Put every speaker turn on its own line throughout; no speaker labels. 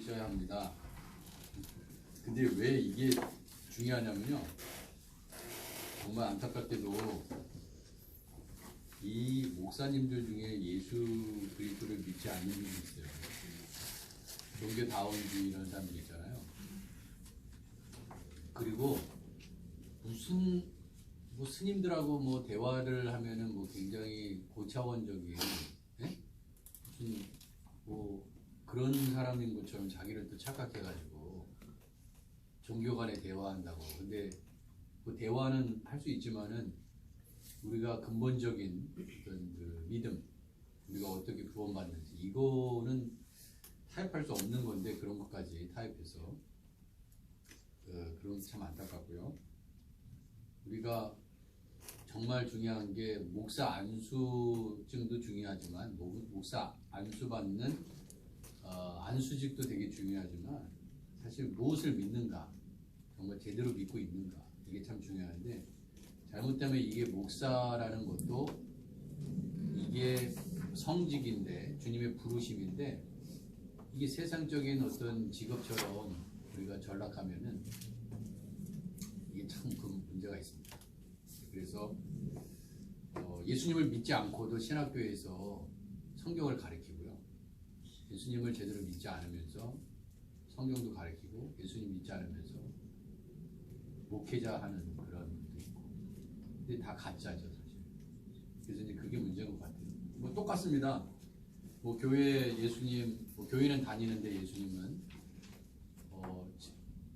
있어야 합니다. 근데 왜 이게 중요하냐면요. 정말 안타깝게도 이 목사님들 중에 예수 그리스도를 믿지 않는 분이 있어요. 종교다원주의라는 사람들 있잖아요. 그리고 무슨 뭐 스님들하고 뭐 대화를 하면은 뭐 굉장히 고차원적인 무슨 뭐 그런 사람인 것처럼 자기를 또 착각해가지고 종교 간에 대화한다고. 근데 그 대화는 할 수 있지만은 우리가 근본적인 어떤 그 믿음, 우리가 어떻게 구원받는지 이거는 타협할 수 없는 건데 그런 것까지 타협해서 그런 게 참 안타깝고요. 우리가 정말 중요한 게 목사 안수증도 중요하지만 목사 안수 받는 안수직도 되게 중요하지만 사실 무엇을 믿는가, 정말 제대로 믿고 있는가 이게 참 중요한데 잘못되면 이게 목사라는 것도 이게 성직인데 주님의 부르심인데 이게 세상적인 어떤 직업처럼 우리가 전락하면은 이게 참 그 문제가 있습니다. 그래서 예수님을 믿지 않고도 신학교에서 성경을 가르치고요. 예수님을 제대로 믿지 않으면서 성경도 가르치고 예수님 믿지 않으면서 목회자 하는 그런 분도 있고. 근데 다 가짜죠 사실. 그래서 이제 그게 문제인 것 같아요. 뭐 똑같습니다. 뭐 교회 예수님, 뭐 교회는 다니는데 예수님은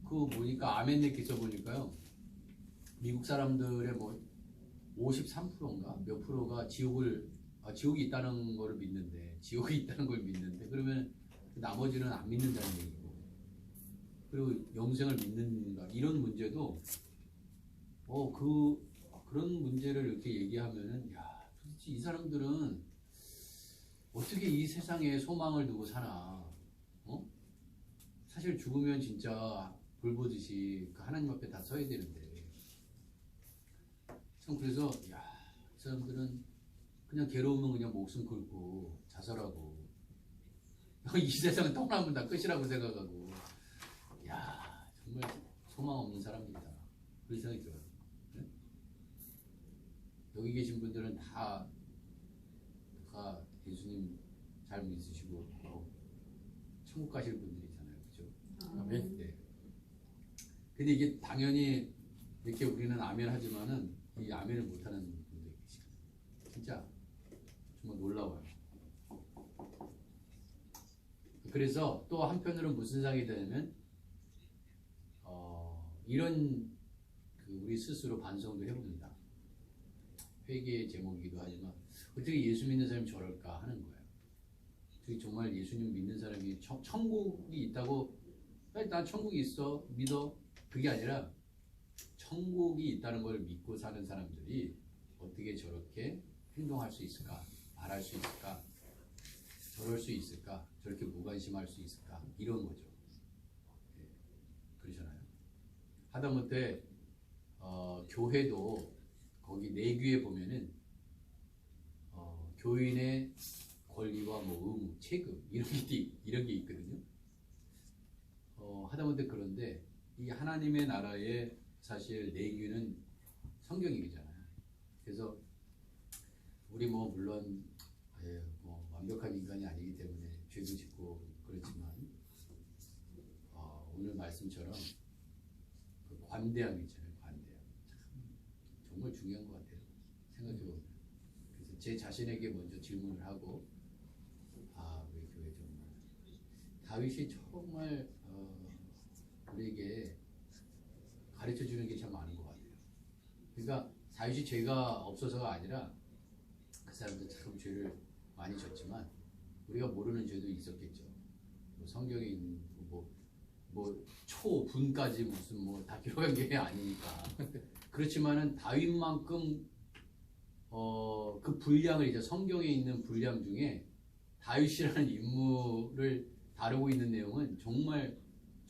그 보니까 아멘네께서 보니까요. 미국 사람들의 뭐 53%인가 몇 프로가 지옥이 있다는 걸 믿는데 그러면 나머지는 안 믿는다는 얘기고 그리고 영생을 믿는가 이런 문제도 그런 문제를 이렇게 얘기하면은 야 도대체 이 사람들은 어떻게 이 세상에 소망을 두고 사나? 사실 죽으면 진짜 불 보듯이 그 하나님 앞에 다 서야 되는데 참 그래서 이 사람들은 그냥 괴로우면 그냥 목숨 걸고 자살하고 이 세상은 떠나면 다 끝이라고 생각하고 정말 소망 없는 사람입니다. 그런 생각이 들어요. 네? 여기 계신 분들은 다 예수님 잘 믿으시고 천국 가실 분들이잖아요. 그죠? 아멘. 네. 근데 이게 당연히 이렇게 우리는 아멘 하지만은 이 아멘을 못하는 분들이 계시거든요. 진짜 정말 놀라워요. 그래서 또 한편으로는 무슨 생각이 드냐면 이런 우리 스스로 반성도 해봅니다. 회개의 제목이기도 하지만 어떻게 예수 믿는 사람이 저럴까 하는 거예요. 어떻게 정말 예수님 믿는 사람이 천국이 있다고 난 천국이 있어 믿어 그게 아니라 천국이 있다는 걸 믿고 사는 사람들이 어떻게 저렇게 행동할 수 있을까, 말할 수 있을까, 저럴 수 있을까, 저렇게 무관심할 수 있을까 이런 거죠. 네. 그러잖아요. 하다못해 교회도 거기 내규에 보면은 교인의 권리와 뭐 의무, 책임 이런 게 있거든요. 하다못해 그런데 이 하나님의 나라의 사실 내규는 성경이잖아요. 그래서 우리 뭐 물론 뭐 완벽한 인간이 아니기 때문에 죄도 짓고 그렇지만 오늘 말씀처럼 그 관대함이 있잖아요. 관대함 정말 중요한 것 같아요. 생각해보면. 그래서 제 자신에게 먼저 질문을 하고 우리 교회 정말 다윗이 정말 우리에게 가르쳐 주는 게 참 많은 것 같아요. 그러니까 다윗이 죄가 없어서가 아니라 그 사람도 참 죄를 많이 졌지만 우리가 모르는 죄도 있었겠죠. 뭐 성경에 있는 뭐 초분까지 무슨 뭐 다 기록한 게 아니니까. 그렇지만은 다윗만큼 그 분량을 이제 성경에 있는 분량 중에 다윗이라는 인물을 다루고 있는 내용은 정말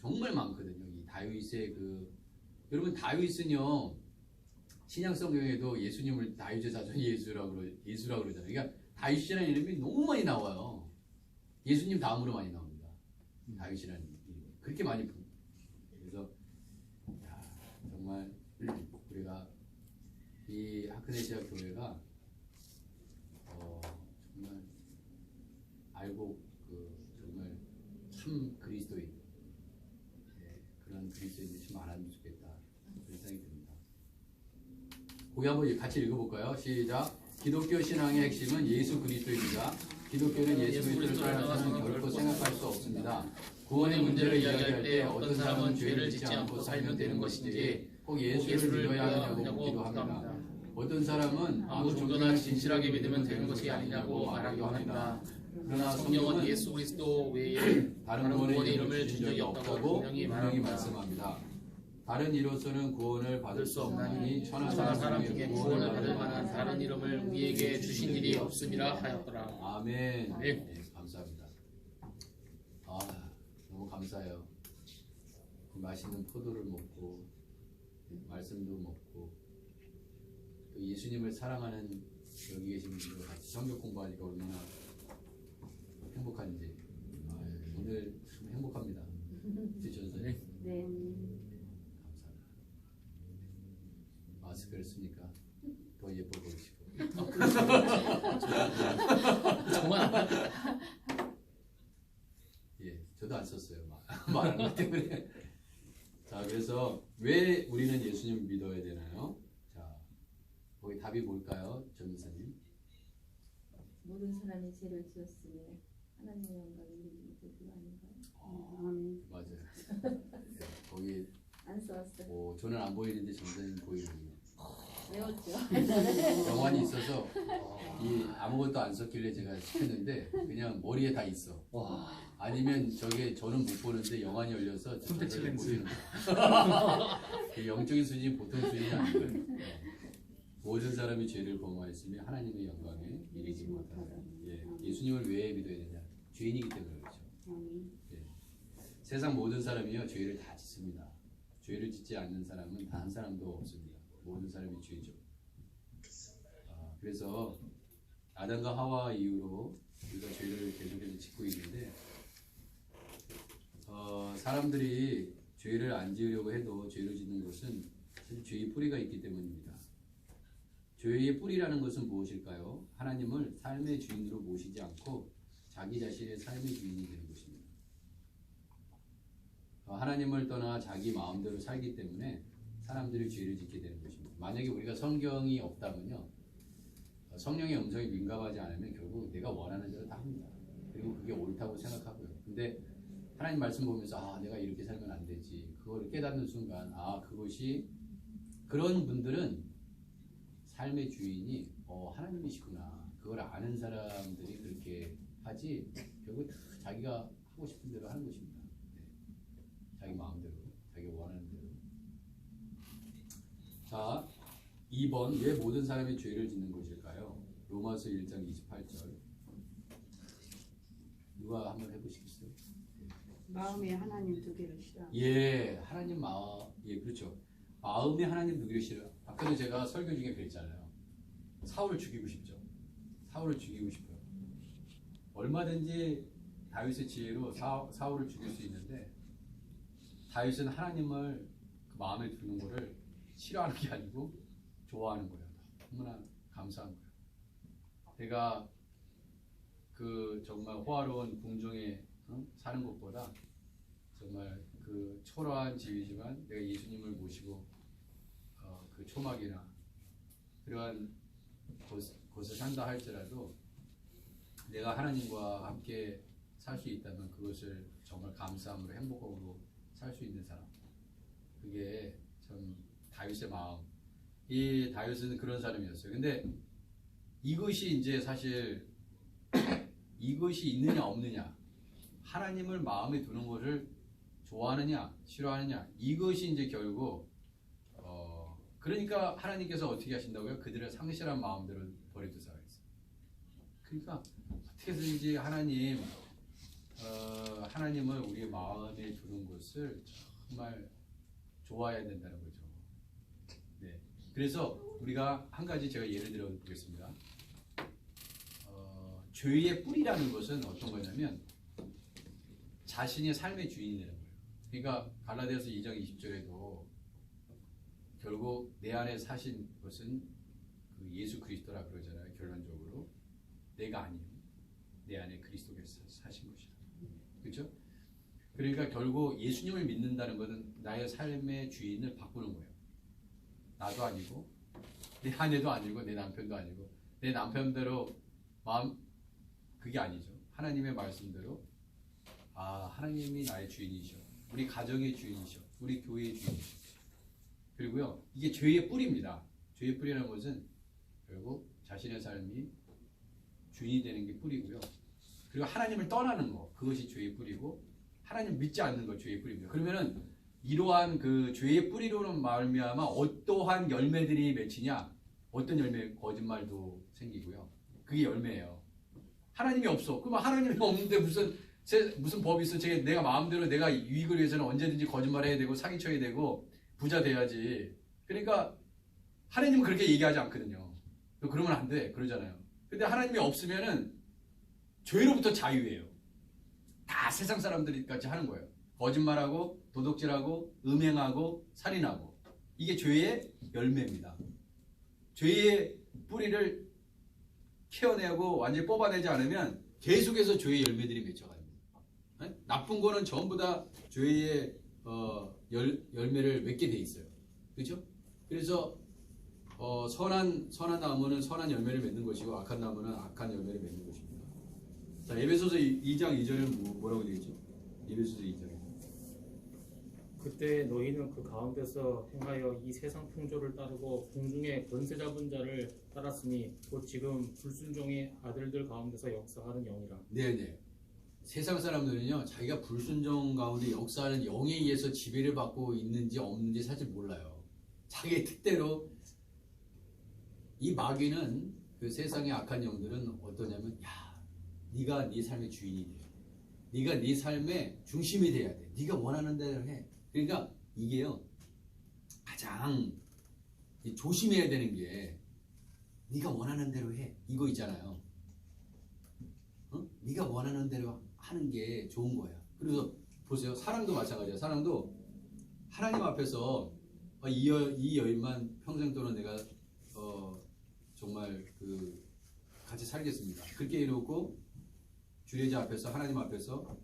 많거든요. 이 다윗의 여러분 다윗은요 신약 성경에도 예수님을 다윗의 자손 예수라고 그러잖아요. 그러니까 다윗이라는 이름이 너무 많이 나와요. 예수님 다음으로 많이 나옵니다. 다윗이라는 이름이 그렇게 많이 부릅니다. 그래서 야, 정말 우리가 이 하크네시아 교회가 정말 알고 정말 참 그리스도인 그런 그리스도인들이 좀 많았으면 좋겠다 그런 생각이 듭니다. 거기 한번 같이 읽어볼까요? 시작. 기독교 신앙의 핵심은 예수 그리스도입니다. 기독교는 예수 그리스도를 따라서는 결코 생각할 수 없습니다. 구원의 문제를 이야기할 때 어떤 사람은 죄를 짓지 않고 살면 되는 것인지 꼭 예수를 믿어야 하냐고 묻기도 합니다. 어떤 사람은
아무 종교나 진실하게 믿으면 되는 것이 아니냐고 말하기도 합니다. 그러나 성경은 예수 그리스도 외에
다른 구원의 이름을 준 적이 없다고 분명히 말씀합니다. 다른 이로서는 구원을 받을 수 없나니 천하
사람 중에 구원을 받을 만한 다른 이름을 우리에게 주신 일이 없음이라 하였더라.
아멘.
네.
네, 감사합니다. 너무 감사해요. 그 맛있는 포도를 먹고 말씀도 먹고 또 예수님을 사랑하는 여기 계신 분들과 같이 성경 공부하니까 얼마나 행복한지 오늘 참 행복합니다. 드셔서
네.
감사합니다. 마스크를 쓰니까 더 예뻐 보이시고
정말
예, 저도 안 썼어요. 말하는 것 때문에. 자, 그래서 왜 우리는 예수님을 믿어야 되나요? 자, 거기 답이 뭘까요, 전도사님?
모든 사람이 죄를 지었으며 하나님의 영광을 누리기 그거 아닌가요?
맞아요. 네, 거기
안 써왔어요.
저는 안 보이는데 전도사님 보이는군요.
외웠죠.
영환이 있어서 아무것도 안 썼길래 제가 시켰는데 그냥 머리에 다 있어. 아니면 저는 못 보는데 영환이 열려서 전도사님 보이는 거예요. 영적인 수준이 보통 수준이 아니고요. 모든 사람이 죄를 범하였으며 하나님의 영광에 이르지 못하다. 예수님을 왜 믿어야 되냐? 죄인이기 때문에 그렇죠. 세상 모든 사람이요 죄를 다 짓습니다. 죄를 짓지 않는 사람은 단 한 사람도 없습니다. 모든 사람이 죄죠. 그래서 아담과 하와 이후로 우리가 죄를 계속해서 짓고 있는데 사람들이 죄를 안 지으려고 해도 죄를 짓는 것은 사실 죄의 뿌리가 있기 때문입니다. 죄의 뿌리라는 것은 무엇일까요? 하나님을 삶의 주인으로 모시지 않고 자기 자신의 삶의 주인이 되는 것입니다. 하나님을 떠나 자기 마음대로 살기 때문에 사람들이 죄를 짓게 되는 것입니다. 만약에 우리가 성경이 없다면요, 성령의 음성에 민감하지 않으면 결국 내가 원하는 대로 다 합니다. 그리고 그게 옳다고 생각하고요. 근데 하나님 말씀 보면서 내가 이렇게 살면 안 되지. 그걸 깨닫는 순간 그것이 그런 분들은 삶의 주인이 하나님이시구나. 그걸 아는 사람들이 그렇게 하지 결국 다 자기가 하고 싶은 대로 하는 것입니다. 자기 마음대로, 자기가 원하는 대로. 자, 2번 왜 모든 사람이 죄를 짓는 것일까요? 로마서 1장 28절. 누가 한번 해보시겠어요?
마음에 하나님 두 개를 싫어.
하나님 마음, 그렇죠. 마음에 하나님 두 개를 싫어. 아까도 제가 설교 중에 그랬잖아요. 사울을 죽이고 싶죠. 사울을 죽이고 싶어요. 얼마든지 다윗의 지혜로 사울을 죽일 수 있는데 다윗은 하나님을 그 마음에 두는 것을 싫어하는 게 아니고 좋아하는 거예요. 너무나 감사한 거예요. 내가 정말 호화로운 궁정에 사는 것보다 정말 그 초라한 집이지만 내가 예수님을 모시고 그 초막이나 그러한 곳에 산다 할지라도 내가 하나님과 함께 살 수 있다면 그것을 정말 감사함으로 행복으로 살 수 있는 사람. 그게 참 다윗의 마음. 이 다윗은 그런 사람이었어요. 근데 이것이 이제 사실 이것이 있느냐 없느냐, 하나님을 마음에 두는 것을 좋아하느냐 싫어하느냐, 이것이 이제 결국 그러니까 하나님께서 어떻게 하신다고요? 그들의 상실한 마음대로 버려두사 했어요. 그러니까 어떻게든지 하나님을 우리의 마음에 두는 것을 정말 좋아해야 된다는 거죠. 네. 그래서 우리가 한 가지 제가 예를 들어 보겠습니다. 죄의 뿌리라는 것은 어떤 거냐면 자신이 삶의 주인이라는 거예요. 그러니까 갈라디아서 2장 20절에도 결국 내 안에 사신 것은 그 예수 그리스도라 그러잖아요. 결론적으로 내가 아니요 내 안에 그리스도께서 사신 것이다. 그렇죠? 그러니까 결국 예수님을 믿는다는 것은 나의 삶의 주인을 바꾸는 거예요. 나도 아니고 내 아내도 아니고 내 남편도 아니고 내 남편대로 마음 그게 아니죠. 하나님의 말씀대로 하나님이 나의 주인이셔. 우리 가정의 주인이셔. 우리 교회의 주인이셔. 그리고요 이게 죄의 뿌리입니다. 죄의 뿌리라는 것은 결국 자신의 삶이 주인이 되는 게 뿌리고요. 그리고 하나님을 떠나는 거 그것이 죄의 뿌리고 하나님 믿지 않는 것 죄의 뿌리입니다. 그러면은 이러한 그 죄의 뿌리로는 말미암아 어떠한 열매들이 맺히냐? 어떤 열매? 거짓말도 생기고요. 그게 열매예요. 하나님이 없어. 그러면 하나님이 없는데 무슨 법이 있어? 내가 마음대로 내가 유익을 위해서는 언제든지 거짓말해야 되고 사기쳐야 되고 부자 돼야지. 그러니까 하나님은 그렇게 얘기하지 않거든요. 그러면 안 돼. 그러잖아요. 근데 하나님이 없으면은 죄로부터 자유예요. 다 세상 사람들이 같이 하는 거예요. 거짓말하고 도둑질하고 음행하고 살인하고 이게 죄의 열매입니다. 죄의 뿌리를 케어내고 완전히 뽑아내지 않으면 계속해서 죄의 열매들이 맺혀갑니다. 나쁜 거는 전부 다 죄의 열매를 맺게 돼 있어요. 그렇죠? 그래서 선한 나무는 선한 열매를 맺는 것이고 악한 나무는 악한 열매를 맺는 것입니다. 자, 에베소서 2장 2절은 뭐라고 되어 있죠? 에베소서 2장.
그때 너희는 그 가운데서 행하여 이 세상 풍조를 따르고 공중의 권세 잡은 자를 따랐으니 곧 지금 불순종의 아들들 가운데서 역사하는 영이라.
네네. 세상 사람들은요 자기가 불순종 가운데 역사하는 영에 의해서 지배를 받고 있는지 없는지 사실 몰라요. 자기의 뜻대로 이 마귀는 그 세상의 악한 영들은 어떠냐면 네가 네 삶의 주인이 돼. 네가 네 삶의 중심이 돼야 돼. 네가 원하는 대로 해. 그러니까 이게요 가장 조심해야 되는 게 네가 원하는 대로 해. 이거 있잖아요. 네가 원하는 대로 하는 게 좋은 거야. 그래서 보세요. 사랑도 마찬가지야. 사랑도 하나님 앞에서 이 여인만 평생 동안 내가 정말 같이 살겠습니다. 그렇게 해놓고 주례자 앞에서 하나님 앞에서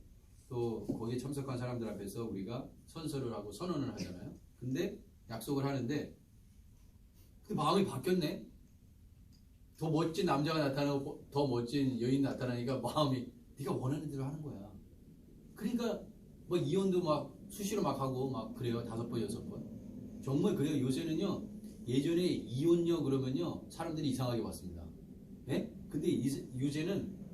또 거기에 참석한 사람들 앞에서 우리가 선서를 하고 선언을 하잖아요. 근데 약속을 하는데 그 마음이 바뀌었네. 더 멋진 남자가 나타나고 더 멋진 여인 나타나니까 마음이 네가 원하는 대로 하는 거야. 그러니까 뭐 이혼도 막 수시로 막 하고 막 그래요. 5번 6번 정말 그래요. 요새는요 예전에 이혼녀 그러면요 사람들이 이상하게 봤습니다. 예? 근데 요새는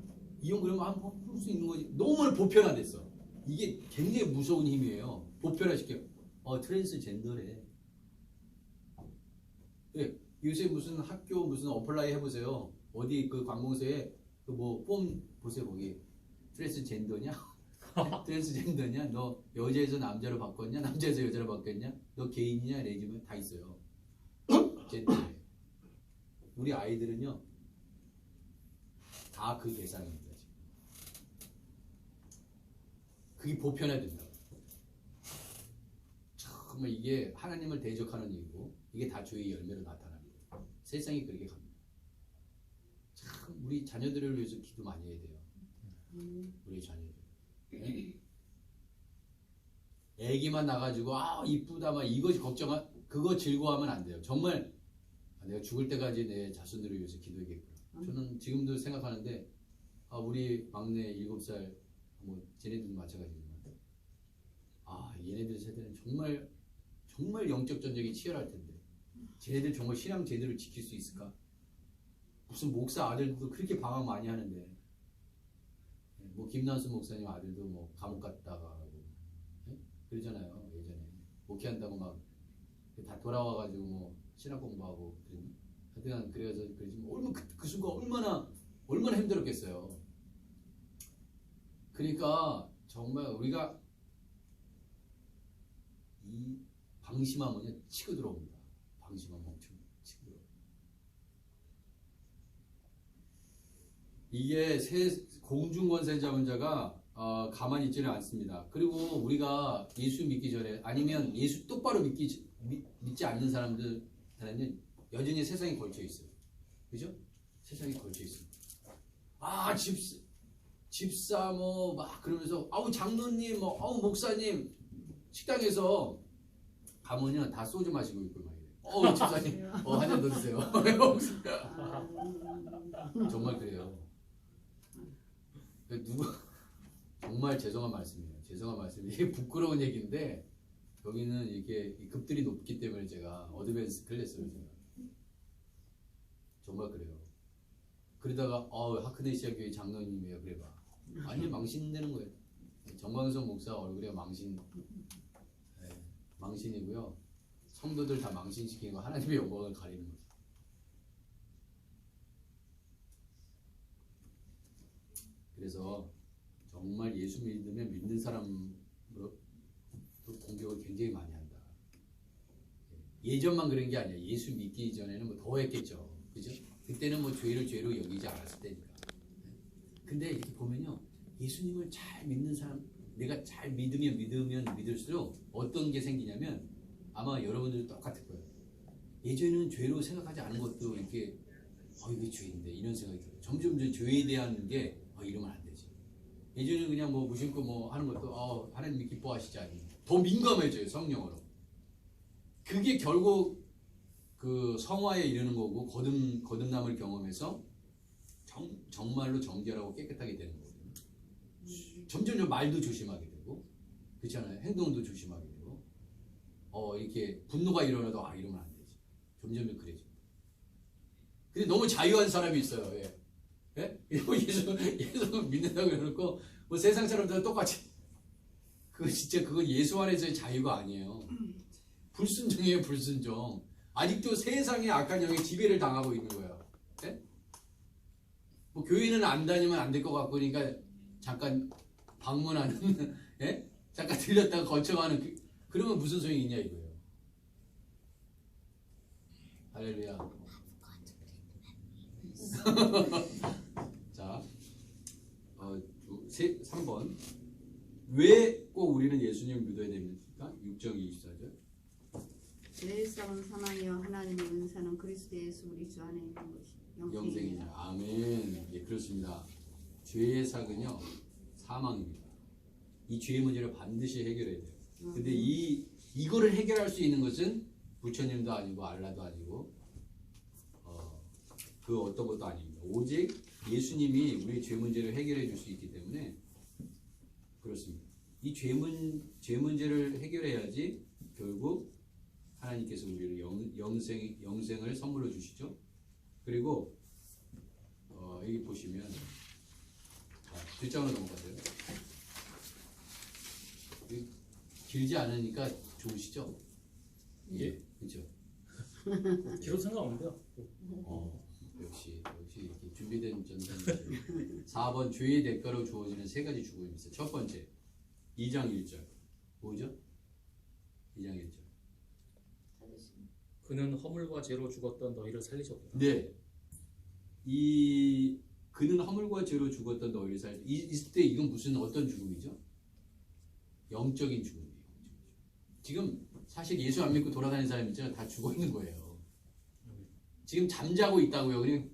이혼 그러면 한번 볼 수 있는 거지. 너무 보편화됐어. 이게 굉장히 무서운 힘이에요. 보편화시켜. 트랜스젠더래. 예, 요새 무슨 학교 무슨 어플라이 해보세요. 어디 그 관공서에 그 뭐 폼 보세요. 거기 트랜스젠더냐? 트랜스젠더냐? 너 여자에서 남자로 바꿨냐? 남자에서 여자로 바뀌었냐? 너 게이냐? 레즈비언 다 있어요. 젠더. 우리 아이들은요 다 그 대상입니다. 그게 보편화된다. 정말 이게 하나님을 대적하는 일이고 이게 다 죄의 열매로 나타납니다. 세상이 그렇게 갑니다. 참 우리 자녀들을 위해서 기도 많이 해야 돼요. 우리 자녀들. 네? 애기만 나가지고 이쁘다 막 이것이 그거 즐거워하면 안 돼요. 정말 내가 죽을 때까지 내 자손들을 위해서 기도하겠구나. 저는 지금도 생각하는데 우리 막내 7살 뭐 쟤네들도 마찬가지지만 얘네들 세대는 정말 영적 전쟁이 치열할 텐데 쟤네들 정말 신앙 제대로 지킬 수 있을까? 무슨 목사 아들도 그렇게 방황 많이 하는데 뭐 김난수 목사님 아들도 뭐 감옥 갔다가 하고 그러잖아요. 예전에 목회한다고 막 다 돌아와가지고 뭐 신학 공부하고 그랬나? 하여튼 그래서 그러지 얼마나 그 순간 얼마나 힘들었겠어요. 그러니까 정말 우리가 이 방심하면요 치고 들어옵니다. 방심하면 엄청 치고 들어옵니다. 이게 공중권세 잡은 자가 가만히 있지는 않습니다. 그리고 우리가 예수 믿기 전에 아니면 예수 똑바로 믿지 않는 사람들한테는 여전히 세상에 걸쳐 있어요. 그죠? 세상에 걸쳐 있어요. 아, 집사 뭐 막 그러면서 아우 장로님 뭐 아우 목사님 식당에서 가면요 다 소주 마시고 있고 막 이래. 집사님 한 잔 더 드세요. 정말 그래요. 누구 정말 죄송한 말씀이에요. 죄송한 말씀. 이게 부끄러운 얘기인데 여기는 이게 급들이 높기 때문에 제가 어드밴스 클래스를 제가 정말 그래요. 그러다가 하크네시아 교회 장로님이에요. 그래봐. 완전 망신되는 거예요. 정광석 목사 얼굴에 망신이고요. 성도들 다 망신시키는 거 하나님의 영광을 가리는 거죠. 그래서 정말 예수 믿으면 믿는 사람으로 또 공격을 굉장히 많이 한다. 예전만 그런 게 아니야. 예수 믿기 전에는 뭐 더 했겠죠. 그죠? 그때는 뭐 죄를 죄로 여기지 않았을 때니까. 근데 이렇게 보면요. 예수님을 잘 믿는 사람, 내가 잘 믿으면 믿을수록 어떤 게 생기냐면 아마 여러분들도 똑같을 거예요. 예전에는 죄로 생각하지 않은 것도 이렇게 이게 죄인데 이런 생각이 들어요. 점점 죄에 대한 게 이러면 안 되지. 예전에는 그냥 뭐 무심코 뭐 하는 것도 하나님이 기뻐하시지 않니. 더 민감해져요. 성령으로. 그게 결국 그 성화에 이르는 거고 거듭남을 경험해서 정말로 정결하고 깨끗하게 되는 거거든요. 점점 말도 조심하게 되고 그렇잖아요. 행동도 조심하게 되고 이렇게 분노가 일어나도 이러면 안 되지. 점점 그래져. 근데 너무 자유한 사람이 있어요. 예? 예수 믿는다고 그래놓고 뭐 세상 사람들은 똑같이 그건 예수 안에서의 자유가 아니에요. 불순종이에요. 불순종. 아직도 세상의 악한 영에 지배를 당하고 있는 거예요. 예? 뭐 교회는 안 다니면 안 될 것 같고 그러니까 잠깐 방문하는 예? 잠깐 들렸다가 거쳐가는 그러면 무슨 소용이 있냐 이거예요. 할렐루야. 자, 3번. 왜 꼭 우리는 예수님을 믿어야 됩니까? 6절 24절.
죄의 싹은 사망이요 하나님의 은사는 그리스도 예수 우리 주 안에 있는 것이
영생이냐. 아멘. 예, 그렇습니다. 죄의 삭은요 사망입니다. 이 죄의 문제를 반드시 해결해야 돼요. 근데 이거를 해결할 수 있는 것은 부처님도 아니고 알라도 아니고 그 어떤 것도 아닙니다. 오직 예수님이 우리의 죄 문제를 해결해 줄 수 있기 때문에 그렇습니다. 이 죄 문제를 해결해야지 결국 하나님께서 우리를 영생을 선물로 주시죠. 그리고 여기 보시면 뒷장으로 넘어가세요. 길지 않으니까 좋으시죠? 예, 그렇죠.
길어도 상관없는데요.
역시 이렇게 준비된 전사님. 4번 죄의 대가로 주어지는 3가지 죽음이 있어요. 첫 번째 2장 1절 뭐죠? 2장 1절
그는 허물과 죄로 죽었던 너희를 살리셨구나.
네. 그는 허물과 죄로 죽었던 너희를 있을 때 이건 무슨 어떤 죽음이죠? 영적인 죽음이에요. 지금 사실 예수 안 믿고 돌아다니는 사람 있잖아요. 다 죽어 있는 거예요. 지금 잠자고 있다고요. 그리고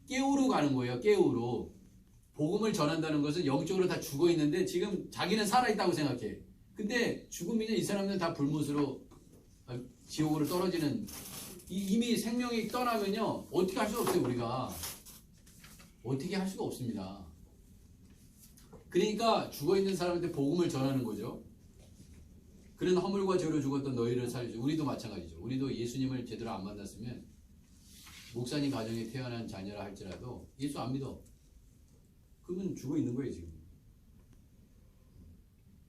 깨우러 가는 거예요. 깨우러. 복음을 전한다는 것은 영적으로 다 죽어 있는데 지금 자기는 살아 있다고 생각해. 근데 죽음이냐 이 사람들은 다 불못으로 지옥으로 떨어지는 이미 생명이 떠나면요 어떻게 할 수가 없어요. 우리가 어떻게 할 수가 없습니다. 그러니까 죽어 있는 사람한테 복음을 전하는 거죠. 그는 허물과 죄로 죽었던 너희를 살리죠. 우리도 마찬가지죠. 우리도 예수님을 제대로 안 만났으면 목사님 가정에 태어난 자녀라 할지라도 예수 안 믿어. 그러면 죽어 있는 거예요 지금.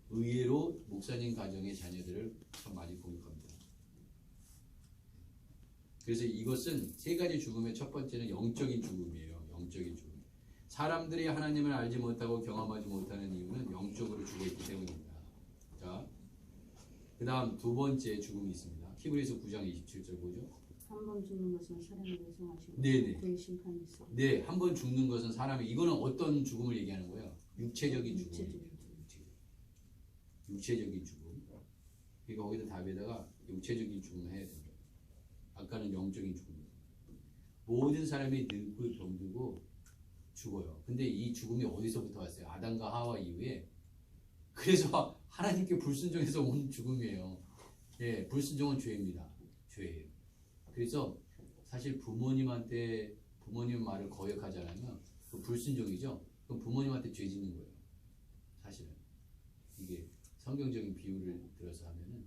의외로 목사님 가정의 자녀들을 참 많이 공격합니다. 그래서 이것은 3가지 죽음의 첫 번째는 영적인 죽음이에요. 영적인 죽음. 사람들이 하나님을 알지 못하고 경험하지 못하는 이유는 영적으로 죽어 있기 때문입니다. 자, 그 다음 2번째 죽음이 있습니다. 히브리서 9장 27절 보죠.
한 번 죽는 것은 사람을 배송하시고
네네.
그의 심판이 있어.
네, 한 번 죽는 것은 사람이 이거는 어떤 죽음을 얘기하는 거예요? 육체적인 죽음.
육체적인 죽음.
육체적인 죽음. 그러니까 거기다 답에다가 육체적인 죽음을 해야 된다. 아까는 영적인 죽음. 모든 사람이 늙고 병들고 죽어요. 근데 이 죽음이 어디서부터 왔어요? 아담과 하와 이후에. 그래서 하나님께 불순종해서 온 죽음이에요. 예, 불순종은 죄입니다. 죄예요. 그래서 사실 부모님 말을 거역하지 않으면 그 불순종이죠. 그럼 부모님한테 죄 짓는 거예요. 사실은 이게 성경적인 비유를 들어서 하면은.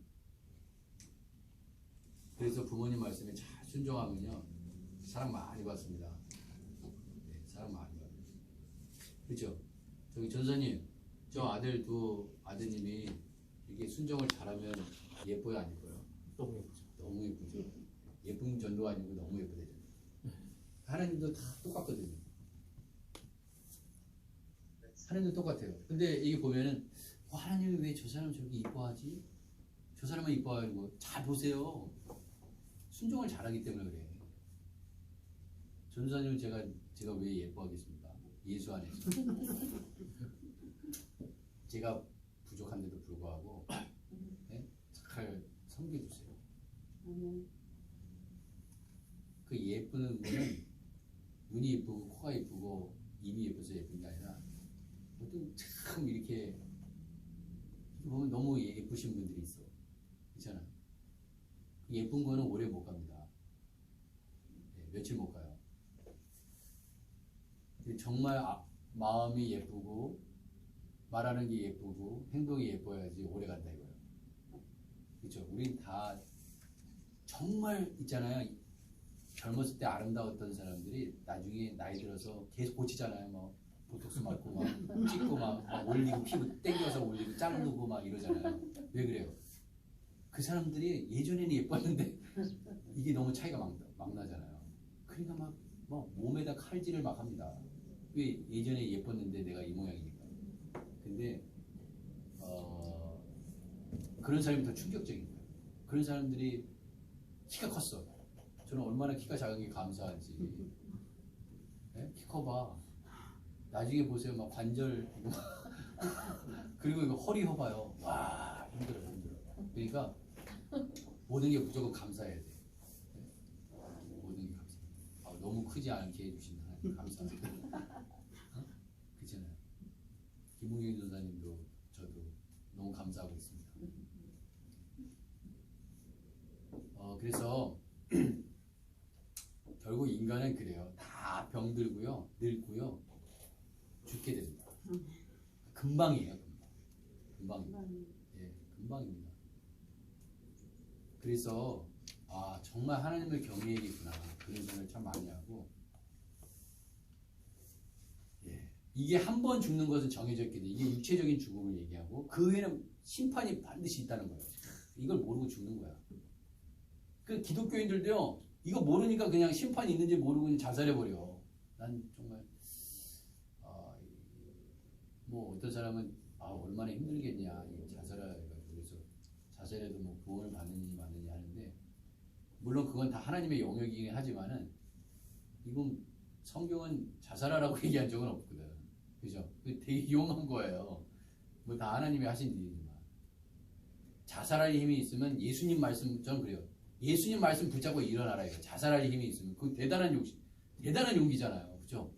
그래서 부모님 말씀에 잘 순종하면요 사랑 많이 받습니다. 네, 사랑 많이 받아요. 그렇죠? 저기 전사님, 저 아들 두 아드님이 이게 순종을 잘하면 예뻐요, 안 예뻐요?
너무 예쁘죠.
너무 예쁘죠. 예쁜 전도가 아니고 너무 예쁘대잖아요. 하나님도 다 똑같거든요. 하나님도 똑같아요. 근데 이게 보면은 하나님이 왜 저 사람 저렇게 이뻐하지? 저 사람은 이뻐하고 잘 보세요. 순종을 잘하기 때문에 그래. 전도사님은 제가 왜 예뻐하겠습니까? 예수 안에서. 제가 부족한데도 불구하고 네? 잘 섬겨주세요. 그 예쁘는 거는 눈이 예쁘고 코가 예쁘고 입이 예뻐서 예쁜 게 아니라 보통 참 이렇게 보면 너무 예쁘신 분들이 있어. 있잖아. 예쁜 거는 오래 못 갑니다. 네, 며칠 못 가요. 정말 마음이 예쁘고 말하는 게 예쁘고 행동이 예뻐야지 오래 간다 이거예요. 그렇죠? 우린 다 정말 있잖아요. 젊었을 때 아름다웠던 사람들이 나중에 나이 들어서 계속 고치잖아요. 뭐 보톡스 맞고 막 찍고 막 올리고 피부 땡겨서 올리고 자르고 막 이러잖아요. 왜 그래요? 그 사람들이 예전에는 예뻤는데 이게 너무 차이가 막 나잖아요. 그러니까 막 몸에다 칼질을 막 합니다. 왜 예전에 예뻤는데 내가 이 모양이니까. 근데 그런 사람이 더 충격적인 거예요. 그런 사람들이 키가 컸어. 저는 얼마나 키가 작은 게 감사한지. 네? 키 커봐. 나중에 보세요. 막 관절 그리고 이거 허리 허봐요. 와 힘들어. 그러니까 모든 게 무조건 감사해야 돼. 네? 모든 게 감사. 너무 크지 않게 해주신 하나님 감사합니다. 어? 그렇잖아요. 김웅경 전사님도 저도 너무 감사하고 있습니다. 그래서 결국 인간은 그래요. 다 병들고요, 늙고요, 죽게 됩니다. 금방이에요, 금방. 예, 금방입니다. 그래서 정말 하나님을 경외해야겠구나 그런 생각을 참 많이 하고, 예, 이게 한 번 죽는 것은 정해져 있기 때문에 이게 육체적인 죽음을 얘기하고 그 외에는 심판이 반드시 있다는 거예요. 이걸 모르고 죽는 거야. 그 기독교인들도요 이거 모르니까 그냥 심판이 있는지 모르고 그냥 자살해버려. 난 정말 뭐 어떤 사람은 얼마나 힘들겠냐 자살해가지고. 그래서 자살해도 뭐 구원을 받느니 마느니 하는데, 물론 그건 다 하나님의 영역이긴 하지만은 이건 성경은 자살하라고 얘기한 적은 없거든. 그죠? 되게 위험한 거예요. 뭐 다 하나님이 하신 일이지만 자살할 힘이 있으면 예수님 말씀, 저는 그래요. 예수님 말씀 붙잡고 일어나라 이거. 자살할 힘이 있으면 그 대단한 용기잖아요. 그죠?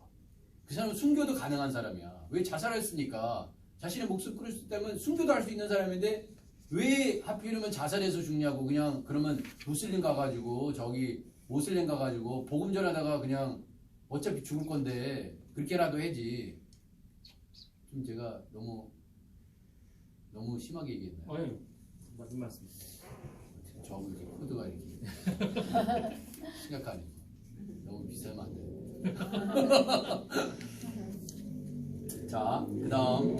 그 사람은 순교도 가능한 사람이야. 왜 자살했습니까? 자신의 목숨 끊을 수 있다면 순교도 할 수 있는 사람인데 왜 하필이면 자살해서 죽냐고. 그냥 그러면 무슬림 가가지고 저기 모슬렘 가가지고 복음 전하다가 그냥 어차피 죽을 건데 그렇게라도 해지. 좀 제가 너무 심하게 얘기했나요?
아니, 맞는 말씀이세요.
저하고 이렇게 코드가 이렇게 심각하네. 너무 비싸면 안 돼. 자, 그 다음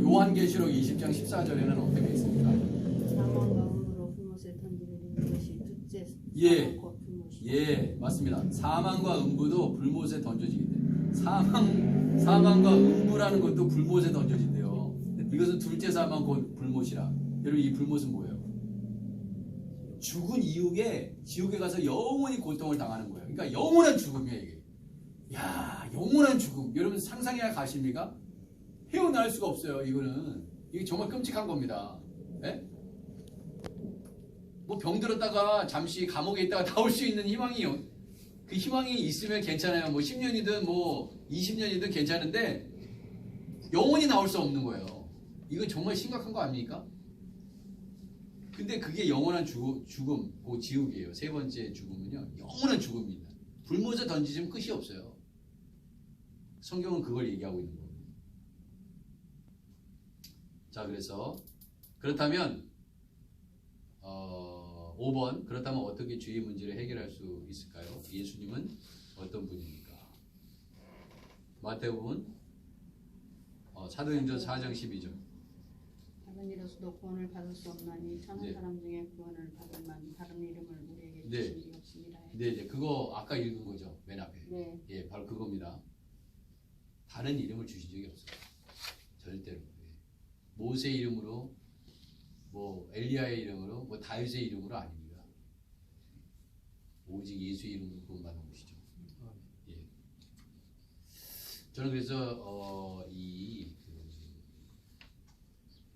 요한계시록 20장 14절에는 어떻게 되어 있습니까?
사망과 음으로 불못에 던지는 것이 둘째 사망과 불못이.
예, 맞습니다. 사망과 음부도 불못에 던져지게 돼. 사망과 음부라는 것도 불못에 던져진대요. 이것은 둘째 사망 곧 불못이라. 여러분 이 불못은 뭐예요? 죽은 이후에 지옥에 가서 영원히 고통을 당하는 거예요. 그러니까 영원한 죽음이에요 이게. 야, 영원한 죽음. 여러분 상상해야 가십니까? 헤어날 수가 없어요. 이거는 이게 정말 끔찍한 겁니다. 예? 뭐 병들었다가 잠시 감옥에 있다가 나올 수 있는 희망이요. 그 희망이 있으면 괜찮아요. 뭐 10년이든 뭐 20년이든 괜찮은데 영원히 나올 수 없는 거예요. 이건 정말 심각한 거 아닙니까? 근데 그게 영원한 죽음, 그 지옥이에요. 세 번째 죽음은요, 영원한 죽음입니다. 불못에 던지시면 끝이 없어요. 성경은 그걸 얘기하고 있는 거예요. 자, 그래서 그렇다면 5번, 그렇다면 어떻게 죄의 문제를 해결할 수 있을까요? 예수님은 어떤 분입니까? 마태복음 사도행전 4장 12절.
다른 이로서도 구원을 받을 수 없나니 천한
네.
사람 중에 구원을 받을 만한 다른 이름을 우리에게
네.
주신 게 없습니다.
네, 그거 아까 읽은 거죠. 맨 앞에.
네.
예, 바로 그겁니다. 다른 이름을 주신 적이 없어요. 절대로. 예. 모세 이름으로, 뭐 엘리야의 이름으로, 뭐 다윗의 이름으로 아닙니다. 오직 예수의 이름으로 구원받는 것이죠. 예. 저는 그래서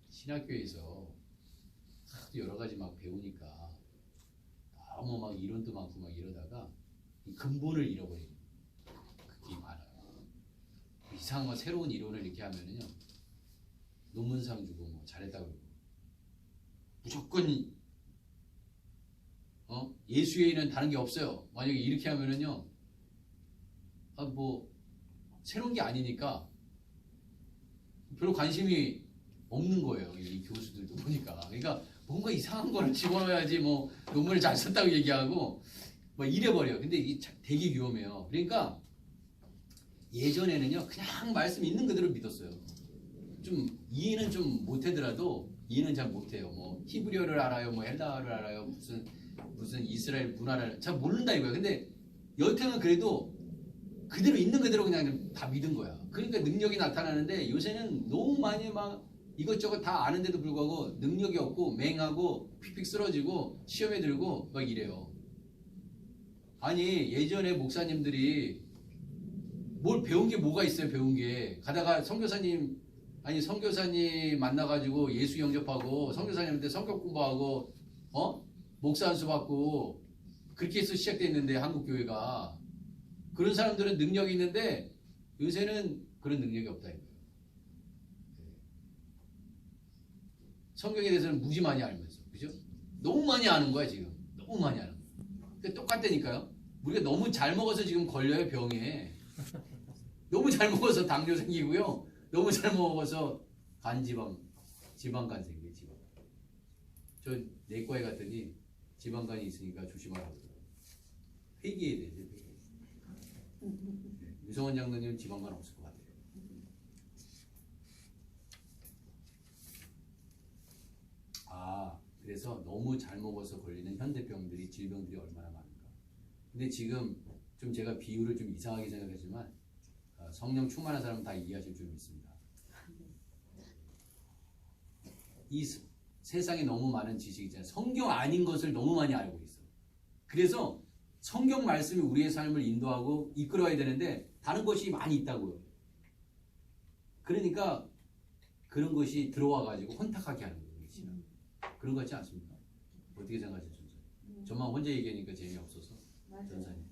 신학교에서 하도 여러 가지 막 배우니까 너무 막 이론도 많고 막 이러다가 이 근본을 잃어버리는 그게 많아요. 이상한 거 새로운 이론을 이렇게 하면은요, 논문상 주고 뭐 잘했다고 그러고 무조건 예수 외에는 다른 게 없어요. 만약에 이렇게 하면은요, 뭐 새로운 게 아니니까 별로 관심이 없는 거예요. 이 교수들도 보니까. 그러니까 뭔가 이상한 거를 집어넣어야지 뭐 논문을 잘 썼다고 얘기하고 뭐 이래버려요. 근데 이게 되게 위험해요. 그러니까 예전에는요, 그냥 말씀 있는 그대로 믿었어요. 좀 이해는 좀 못하더라도 이해는 잘 못해요. 뭐 히브리어를 알아요, 뭐 헬라어를 알아요, 무슨 이스라엘 문화를 잘 모른다 이거야. 근데 여태는 그래도 그대로 있는 그대로 그냥 다 믿은 거야. 그러니까 능력이 나타나는데 요새는 너무 많이 막 이것저것 다 아는데도 불구하고 능력이 없고 맹하고 픽픽 쓰러지고 시험에 들고 막 이래요. 아니 예전에 목사님들이 뭘 배운 게 뭐가 있어요? 배운 게 가다가 선교사님 만나가지고 예수 영접하고 선교사님한테 성격 공부하고 목사 안수 받고 그렇게 해서 시작됐는데 한국 교회가 그런 사람들은 능력이 있는데 요새는 그런 능력이 없다 이거예요. 성경에 대해서는 무지 많이 알면서, 그죠? 너무 많이 아는 거야 지금. 너무 많이 아는 거야. 근데 똑같다니까요. 우리가 너무 잘 먹어서 지금 걸려요 병에. 너무 잘 먹어서 당뇨 생기고요. 너무 잘 먹어서 지방간 생겨요. 지방. 저 내과에 갔더니 지방간이 있으니까 조심하라고 그러더라고요. 회개해야 돼. 회개. 네, 유성원 장로님 지방간 없을 것 같아요. 그래서 너무 잘 먹어서 걸리는 현대병들이 질병들이 얼마나 많은가. 근데 지금 좀 제가 비유를 좀 이상하게 생각하지만 성령 충만한 사람은 다 이해하실 줄 믿습니다. 이 세상에 너무 많은 지식이 있잖아요. 성경 아닌 것을 너무 많이 알고 있어. 그래서 성경 말씀이 우리의 삶을 인도하고 이끌어야 되는데 다른 것이 많이 있다고요. 그러니까 그런 것이 들어와가지고 혼탁하게 하는 거예요. 그런 것 같지 않습니까? 어떻게 생각하세요, 전사님? 저만 혼자 얘기하니까 재미없어서.
맞아요.
전사님.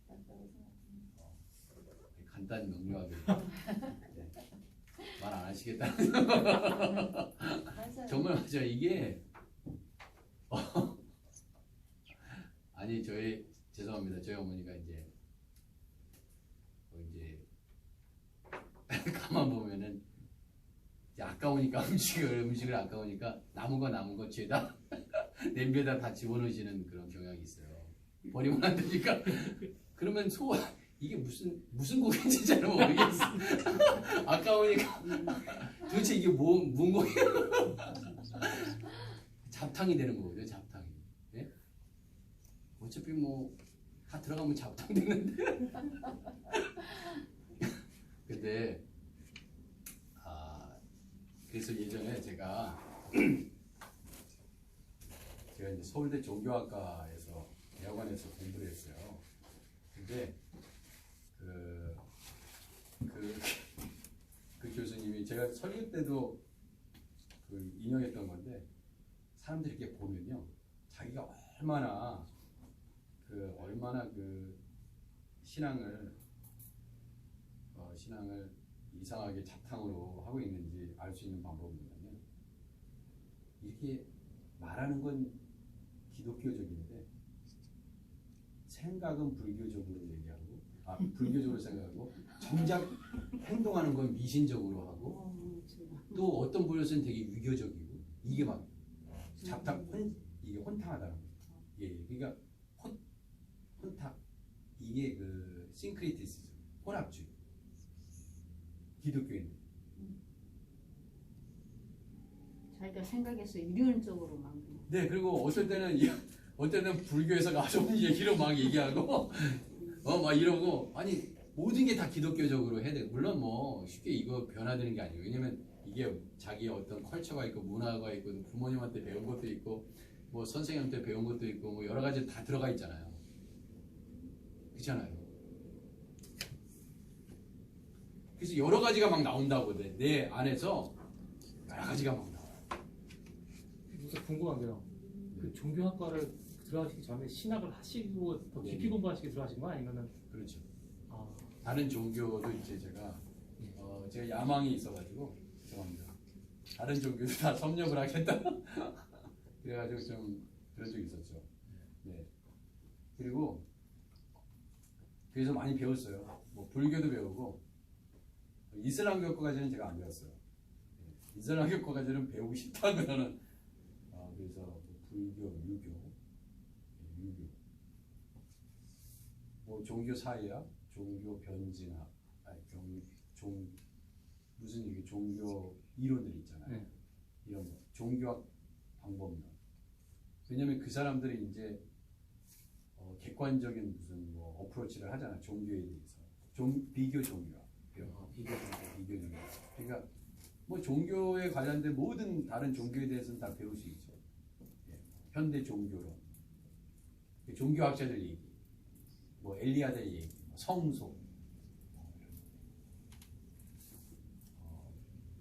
맞다고 생각합니다.
간단 명료하게. 네. 말 안 하시겠다.
맞아요.
정말 맞아요. 이게 아니 죄송합니다. 저희 어머니가 이제 가만 보면은 아까우니까 음식을 아까우니까 남은 거 죄다 냄비에다 다 집어넣으시는 그런 경향이 있어요. 버리면 안 되니까. 그러면 이게 무슨 고기인지 잘 모르겠어. 아까우니까 도대체 이게 뭔 고기야? 잡탕이 되는 거거든요. 잡탕이. 예? 어차피 뭐 다 들어가면 잡탕 되는데. 근데 그래서 예전에 제가 이제 서울대 종교학과에서 대학원에서 공부를 했어요. 근데 그 교수님이 제가 설교 때도 그 인용했던 건데 사람들이 이렇게 보면요 자기가 얼마나 그 신앙을 이상하게 자탕으로 하고 있는지 알 수 있는 방법은 뭐냐면 이렇게 말하는 건 기독교적인데 생각은 불교적으로 얘기하고 불교적으로 생각하고 정작 행동하는 건 미신적으로 하고 또 어떤 부류는 되게 유교적이고 이게 막 이게 혼탕하다는 거예요. 예, 그러니까 혼탁 이게 그 싱크리티시즘 혼합주의 기독교인
자기가 생각해서 이론적으로 만드는.
네, 그리고 어떨 때는 불교에서 가져온 얘기로 막 얘기하고 막 이러고 아니 모든 게 다 기독교적으로 해야 돼. 물론 뭐 쉽게 이거 변화되는 게 아니에요. 왜냐면 이게 자기의 어떤 컬처가 있고 문화가 있고 부모님한테 배운 것도 있고 뭐 선생님한테 배운 것도 있고 뭐 여러 가지 다 들어가 있잖아요. 그렇잖아요. 그래서 여러 가지가 막 나온다고 내 안에서 여러 가지가 막 나와요.
그래서 궁금한 게요. 그 종교학과를 들어가시기 전에 신학을 하시고 더 깊이
네.
공부하시기 들어가신 거 아니면은?
그렇죠.
아,
다른 종교도 이제 제가 야망이 있어가지고 죄송합니다. 다른 종교도 다 섭렵을 하겠다. 그래가지고 좀 그런 적이 있었죠. 네. 그리고 그래서 많이 배웠어요. 뭐 불교도 배우고 이슬람 교과까지는 제가 안 배웠어요. 네. 이슬람 교과까지는 배우고 싶다고 저는 그래서 불교, 유교, 뭐 종교 사회학, 종교 변진학, 무슨 이게 종교 이론들 있잖아요.
네.
이런 거, 종교학 방법론. 왜냐면 그 사람들이 이제 객관적인 무슨 뭐 어프로치를 하잖아 종교에 대해서. 비교 종교학 이런 거. 비교 종교학. 그러니까 뭐 종교에 관련된 모든 다른 종교에 대해서는 다 배울 수 있죠. 예. 현대 종교론, 종교학자들 얘기, 뭐 엘리야들 얘기, 성소.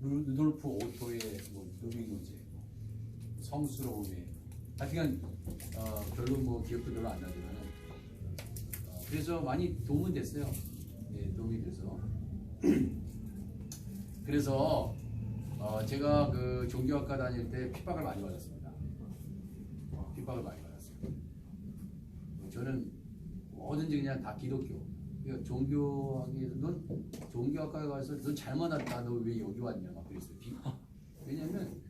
루돌프 오토의 뭐 누비노제, 성스러움의 하여간 별로 뭐 기억도 별로 안 나지만 그래서 많이 도움은 됐어요. 네, 도움이 돼서 그래서 제가 그 종교학과 다닐 때 핍박을 많이 받았습니다. 핍박을 많이 받았어요. 저는 뭐든지 그냥 다 기독교. 그러니까 종교학에서 넌 종교학과에 가서 넌 잘못 왔다. 너 왜 여기 왔냐 막 그랬어요. 왜냐면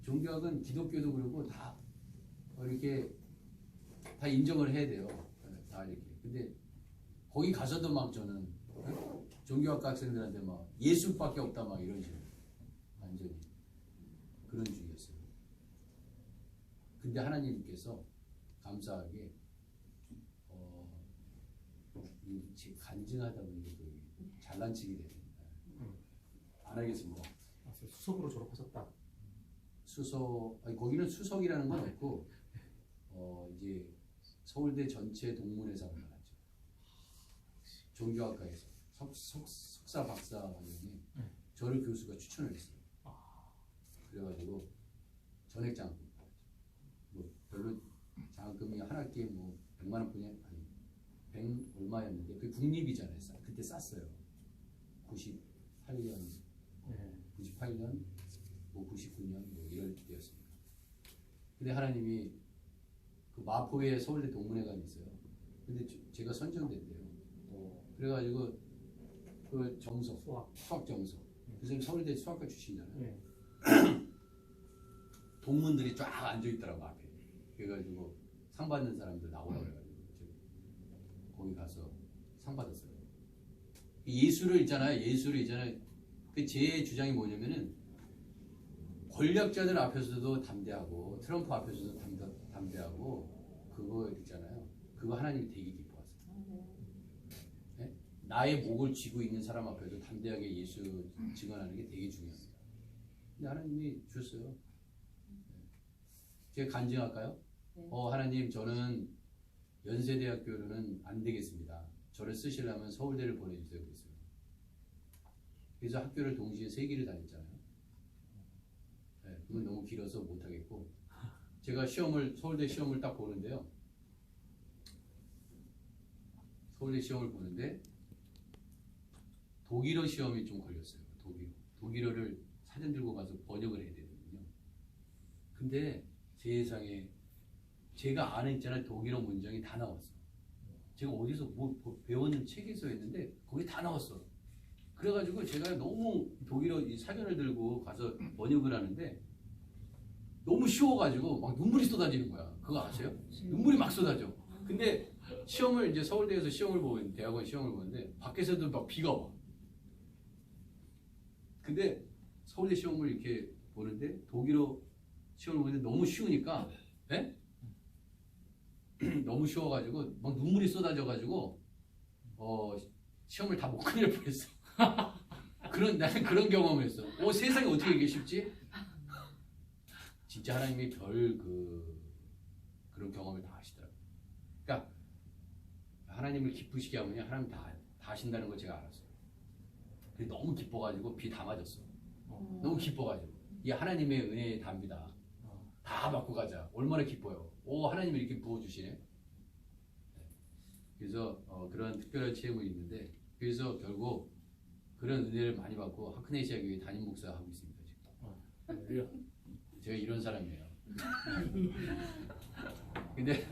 종교학은 기독교도 그러고 다 이렇게 다 인정을 해야 돼요. 다 이렇게. 근데 거기 가서도 막 저는 종교학과 학생들한테 막 예수밖에 없다 막 이런 식으로 완전히 그런 주의였어요. 근데 하나님께서 감사하게 간증하다 보니까 잘난치게 됩니다. 안 하겠습니다.
수석으로 졸업하셨다.
거기는 수석이라는 건 없고 이제 서울대 전체 동문회사를 나갔죠. 종교학과에서 석사 박사 과정에 저를 교수가 추천을 했어요. 그래가지고 전액 장학금 받았죠. 뭐 별로 장학금이 한 학기에 뭐 100만 원뿐이 아니 100 얼마였는데 그 국립이잖아요. 그때 쌌어요. 98년, 98년, 뭐 99년 뭐 이럴 때였습니다. 근데 하나님이 그 마포에 서울대 동문회관이 있어요. 근데 제가 선정됐대요. 그래가지고 그 정석, 수학 정석. 그 사람이 서울대 수학과 출신이잖아요. 동문들이 쫙 앉아 있더라고 앞에. 그래가지고 상 받는 사람들 나오라고 해가지고 거기 가서 상 받았어요. 예수를 있잖아요. 그 제 주장이 뭐냐면은 권력자들 앞에서도 담대하고 트럼프 앞에서도 담대하고 그거 있잖아요. 그거 하나님이 되게 기뻐하세요. 네? 나의 목을 쥐고 있는 사람 앞에도 담대하게 예수 증언하는 게 되게 중요합니다. 근데 하나님이 주셨어요. 제가 간증할까요?
네.
하나님 저는 연세대학교로는 안 되겠습니다. 저를 쓰시려면 서울대를 보내주세요. 그랬어요. 그래서 학교를 동시에 3개를 다녔잖아요. 네. 이건 너무 길어서 못하겠고, 제가 시험을 서울대 시험을 딱 보는데요. 서울대 시험을 보는데 독일어 시험이 좀 걸렸어요. 독일어를 사전 들고 가서 번역을 해야 되거든요. 근데 제 예상에 제가 아는 있잖아요. 독일어 문장이 다 나왔어. 제가 어디서 뭐 배웠는 책에서 했는데 거기 다 나왔어. 그래가지고 제가 너무 독일어 이 사전을 들고 가서 번역을 하는데 너무 쉬워가지고 막 눈물이 쏟아지는 거야. 그거 아세요? 눈물이 막 쏟아져. 근데 시험을 이제 서울대에서 시험을 보는 대학원 시험을 보는데 밖에서도 막 비가 와. 근데 서울대 시험을 이렇게 보는데 독일어 시험을 보는데 너무 쉬우니까, 예? 너무 쉬워가지고 막 눈물이 쏟아져가지고 시험을 다 못 끝낼 뻔했어. 나는 그런 경험을 했어. 세상에 어떻게 이게 쉽지? 진짜 하나님이 그런 경험을 다 하시더라고요. 그러니까 하나님을 기쁘시게 하면 하나님 다 하신다는 걸 제가 알았어요. 근데 너무 기뻐가지고 비 다 맞았어. 너무 기뻐가지고 이 하나님의 은혜의 담비다. 다 받고 가자. 얼마나 기뻐요. 하나님이 이렇게 부어주시네. 그래서 그런 특별한 체험이 있는데, 그래서 결국 그런 은혜를 많이 받고 하크네시아 교회 담임 목사 하고 있습니다. 지금. 제가 이런 사람이에요. 근데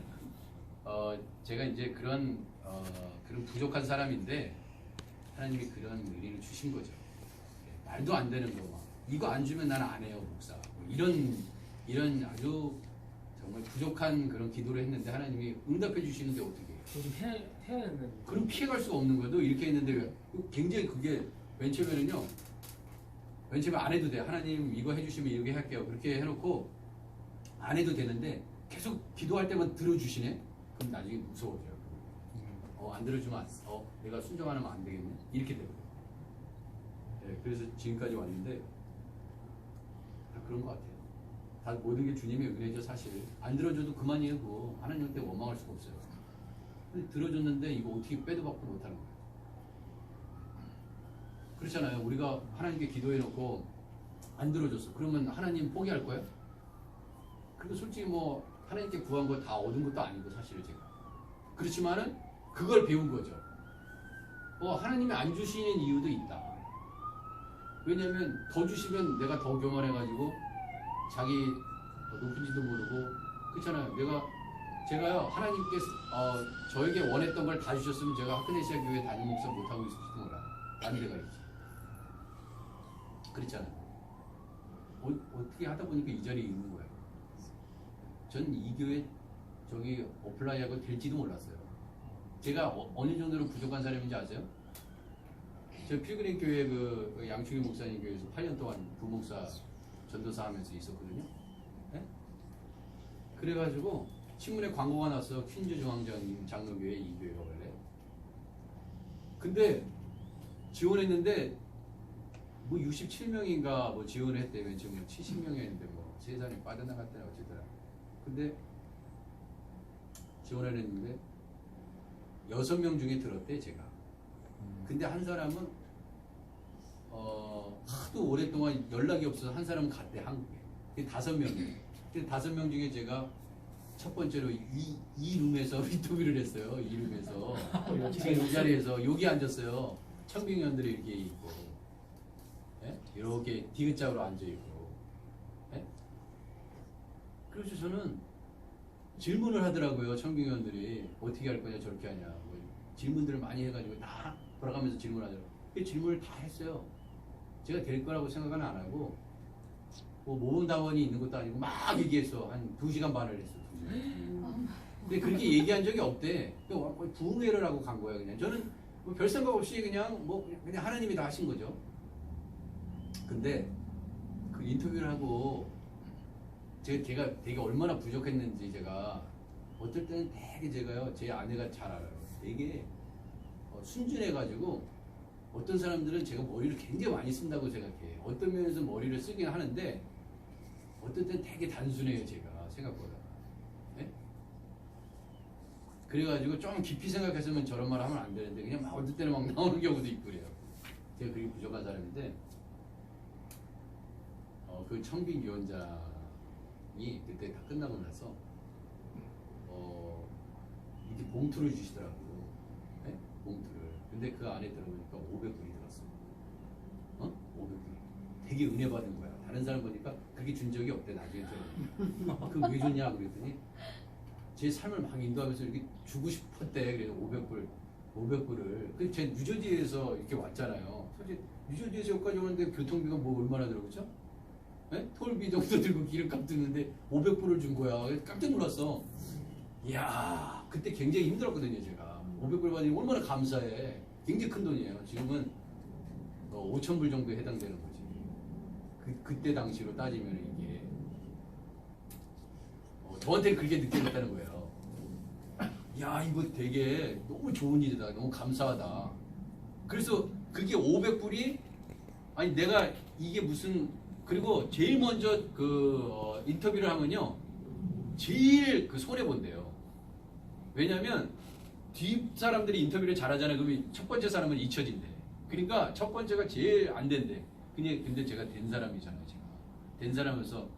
제가 이제 그런 부족한 사람인데 하나님이 그런 은혜를 주신 거죠. 말도 안 되는 거 막 이거 안 주면 나는 안 해요, 목사. 뭐 이런 아주 정말 부족한 그런 기도를 했는데 하나님이 응답해 주시는데 어떻게 해요?
좀 해야 되는.
그럼 피해갈 수가 없는 거예요. 이렇게 했는데 굉장히 그게 맨 처음에 안 해도 돼. 하나님 이거 해주시면 이렇게 할게요. 그렇게 해놓고 안 해도 되는데 계속 기도할 때만 들어주시네. 그럼 나중에 무서워져요. 안 들어주면 내가 순종 안 하면 안 되겠네. 이렇게 되고. 네, 그래서 지금까지 왔는데 다 그런 것 같아요. 다 모든 게 주님의 은혜죠. 사실 안 들어줘도 그만이에요. 그거 하나님한테 원망할 수가 없어요. 근데 들어줬는데 이거 어떻게 빼도 박도 못하는 거예요. 그렇잖아요. 우리가 하나님께 기도해놓고 안 들어줬어. 그러면 하나님 포기할 거예요? 그리고 솔직히 뭐 하나님께 구한 거 다 얻은 것도 아니고 사실은 제가. 그렇지만은 그걸 배운 거죠. 하나님이 안 주시는 이유도 있다. 왜냐면 더 주시면 내가 더 교만해가지고 자기 높은지도 모르고, 그렇잖아요. 제가요 하나님께서 저에게 원했던 걸 다 주셨으면 제가 하크네시아 교회 담임 목사 못하고 있을지도 몰라. 다른 데가 있지. 그렇잖아요. 어떻게 하다 보니까 이 자리에 있는 거예요. 전 이 교회 어플라이하고 될지도 몰랐어요. 제가 어느 정도로 부족한 사람인지 아세요? 저 필그림 교회 그 양충희 목사님 교회에서 8년 동안 부목사 전도사 하면서 있었거든요. 네? 그래가지고 신문에 광고가 났어. 퀸즈 중앙장 장로교회 이 교회가 원래. 근데 지원했는데 뭐 67명인가 뭐 지원을 했대요. 지금 70명이었는데 뭐 세상에 빠져나갔다나 어쨌더라. 근데 지원을 했는데 6명 중에 들었대 제가. 근데 한 사람은 하도 오랫동안 연락이 없어서 한 사람은 갔대 한국에. 5명이에요. 근데 5명 중에 제가 첫 번째로 이 룸에서 인터뷰를 했어요. 이 룸에서 지금 이 자리에서 여기 앉았어요. 청빙위원들이 이렇게 있고, 예? 이렇게 디귿자로 앉아 있고, 예? 그래서 저는 질문을 하더라고요. 청빙위원들이 어떻게 할 거냐 저렇게 하냐 뭐 질문들을 많이 해가지고 다 돌아가면서 질문하더라고요. 그 질문을 다 했어요. 제가 될 거라고 생각은 안 하고 뭐 모범답안이 있는 것도 아니고 막 얘기했어. 한 2시간 반을 했어. 2시간. 근데 그렇게 얘기한 적이 없대. 부흥회를 하고 간 거야 그냥. 저는 뭐 별 생각 없이 그냥 하나님이 다 하신 거죠. 근데 그 인터뷰를 하고 제가 되게 얼마나 부족했는지 제가 어떨 때는 되게 제가요 제 아내가 잘 알아요. 되게 순진해가지고 어떤 사람들은 제가 머리를 굉장히 많이 쓴다고 생각해. 어떤 면에서 머리를 쓰긴 하는데 어떤 때는 되게 단순해요 제가 생각보다. 네? 그래가지고 좀 깊이 생각했으면 저런 말 하면 안 되는데 그냥 막 어떨 때는 막 나오는 경우도 있고 그래요. 제가 그렇게 부족한 사람인데 그 청빈 위원장이 그때 다 끝나고 나서 이렇게 봉투를 주시더라고요. 네? 봉투를. 근데 그 안에 들어보니까 500불이 들었어요. 500불. 되게 은혜 받은 거야. 다른 사람 보니까 그렇게 준 적이 없대. 나중에 그거 왜 줬냐 그랬더니 제 삶을 막 인도하면서 이렇게 주고 싶었대. 그래서 500불을. 그 제 뉴저지에서 이렇게 왔잖아요. 솔직히 뉴저지에서 여기까지 오는데 교통비가 뭐 얼마나 들어 그죠? 네? 톨비 정도 들고 기름값 드는데 500불을 준 거야. 그래서 깜짝 놀랐어. 이야, 그때 굉장히 힘들었거든요, 제가. 500불 받으니 얼마나 감사해. 굉장히 큰 돈이에요. 지금은 5,000불 정도에 해당되는 거지. 그때 당시로 따지면 이게 저한테는 그렇게 느껴졌다는 거예요. 야, 이거 되게 너무 좋은 일이다. 너무 감사하다. 그래서 그게 500불이 아니 내가 이게 무슨 그리고 제일 먼저 인터뷰를 하면요 제일 손해 본대요. 왜냐면 뒷 사람들이 인터뷰를 잘하잖아요. 그러면 첫 번째 사람은 잊혀진대. 그러니까 첫 번째가 제일 안 된대. 근데 제가 된 사람이잖아요. 제가 된 사람에서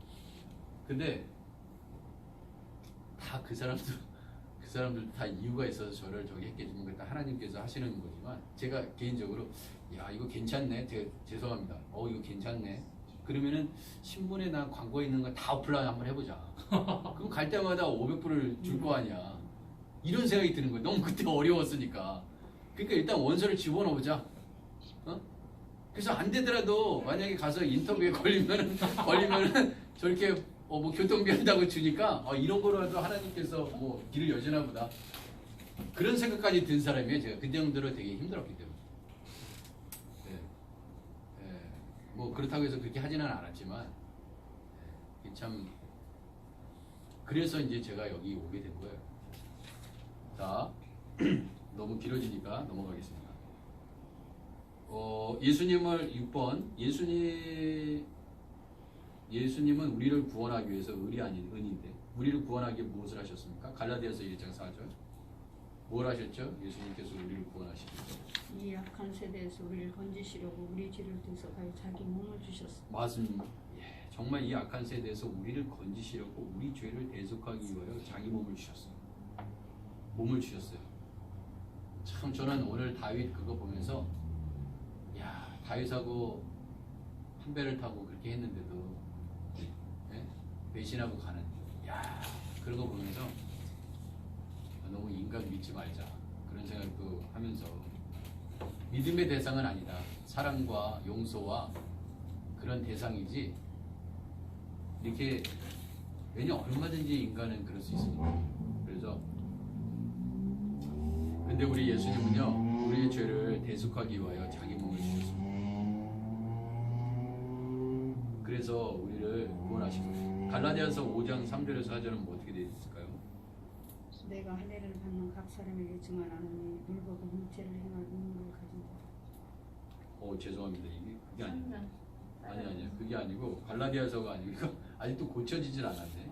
근데 다 그 사람들 다 이유가 있어서 저를 저기 했겠지만 그때 하나님께서 하시는 거지만 제가 개인적으로 야 이거 괜찮네. 죄송합니다. 이거 괜찮네. 그러면은 신문에 나 광고에 있는 거 다 어플라이 한번 해보자. 그럼 갈 때마다 500불을 줄 거 아니야. 이런 생각이 드는 거야. 너무 그때 어려웠으니까. 그러니까 일단 원서를 집어넣어보자. 그래서 안 되더라도 만약에 가서 인터뷰에 걸리면은 저렇게 뭐 교통비 한다고 주니까 이런 거라도 하나님께서 뭐 길을 여시나 보다. 그런 생각까지 든 사람이에요. 제가 그 정도로 되게 힘들었기 때문에. 뭐 그렇다고 해서 그렇게 하지는 않았지만 참 그래서 이제 제가 여기 오게 된 거예요. 자, 너무 길어지니까 넘어가겠습니다. 예수님을 6번 예수님은 우리를 구원하기 위해서 을이 아닌 은인데 우리를 구원하기 위해 무엇을 하셨습니까? 갈라디아서 1장 4절 뭘 하셨죠? 예수님께서 우리를 구원하시기 위해서
이 악한 세대에서 우리를 건지시려고 우리 죄를 대속하여 자기 몸을 주셨습니다.
맞습니다. 정말 이 악한 세대에서 우리를 건지시려고 우리 죄를 대속하기 위하여 자기 몸을 주셨어요. 몸을 주셨어요. 참 저는 오늘 다윗 그거 보면서 야 다윗하고 한 배를 타고 그렇게 했는데도 배신하고 가는 야 그런 거 보면서 너무 인간 믿지 말자 그런 생각도 하면서 믿음의 대상은 아니다. 사랑과 용서와 그런 대상이지 이렇게 왜냐 얼마든지 인간은 그럴 수 있으니까. 그래서 근데 우리 예수님은요 우리의 죄를 대속하기 위하여 자기 몸을 주셨습니다. 그래서 우리를 구원하시고 갈라디아서 5장 3절에서 4절은 뭐 어떻게 되어 있을까요?
내가 할례를 받는 각 사람에게 증언하노니 율법은 흠죄를 행할 의무를 가진다.
죄송합니다. 그게 아니에요. 아니요. 그게 아니고 갈라디아서가 아니고 아직도 고쳐지질 않았네.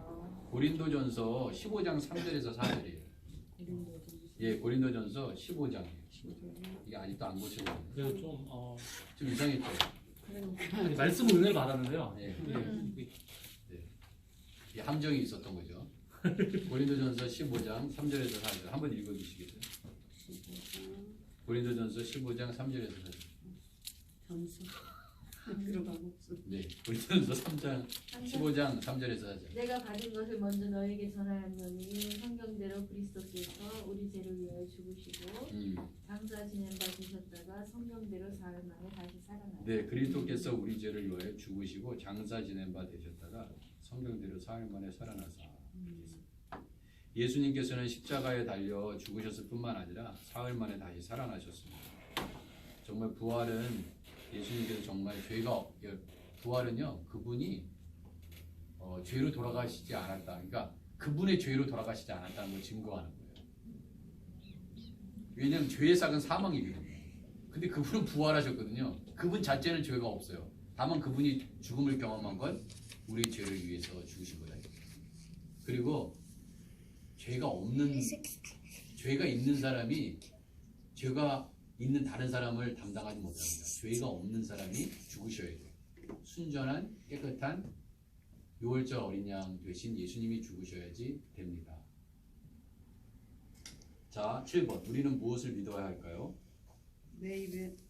고린도전서 15장 3절에서 4절이에요. 고린도전서 15장이에요. 이게 아직도 안 고쳐졌어요.
그래서
좀 이상했죠.
말씀 은혜를 받았는데요.
이 함정이 있었던 거죠. 고린도전서 15장 3절에서 4절 한번 읽어주시겠어요? 고린도전서 15장 3절에서 4절.
전서 들어가고 없어.
고린도전서 15장 3절에서 4절.
내가 받은 것을 먼저 너에게 전하였노니 성경대로 그리스도께서 우리 죄를 위하여 죽으시고 장사 지낸 바 되셨다가 성경대로 사흘 만에 다시 살아나셨다.
그리스도께서 우리 죄를 위하여 죽으시고 장사 지낸 바 되셨다가 성경대로 사흘 만에 살아나사. 예수님께서는 십자가에 달려 죽으셨을 뿐만 아니라 사흘 만에 다시 살아나셨습니다. 정말 부활은 예수님께서 정말 부활은요 그분이 죄로 돌아가시지 않았다. 그러니까 그분의 죄로 돌아가시지 않았다는 걸 증거하는 거예요. 왜냐하면 죄의 삭은 사망이거든요. 근데 그분은 부활하셨거든요. 그분 자체는 죄가 없어요. 다만 그분이 죽음을 경험한 건 우리 죄를 위해서 죽으신 거예요. 그리고 죄가 있는 사람이 죄가 있는 다른 사람을 담당하지 못합니다. 죄가 없는 사람이 죽으셔야 돼요. 순전한 깨끗한 유월절 어린 양 되신 예수님이 죽으셔야지 됩니다. 자, 7번. 우리는 무엇을 믿어야 할까요?
내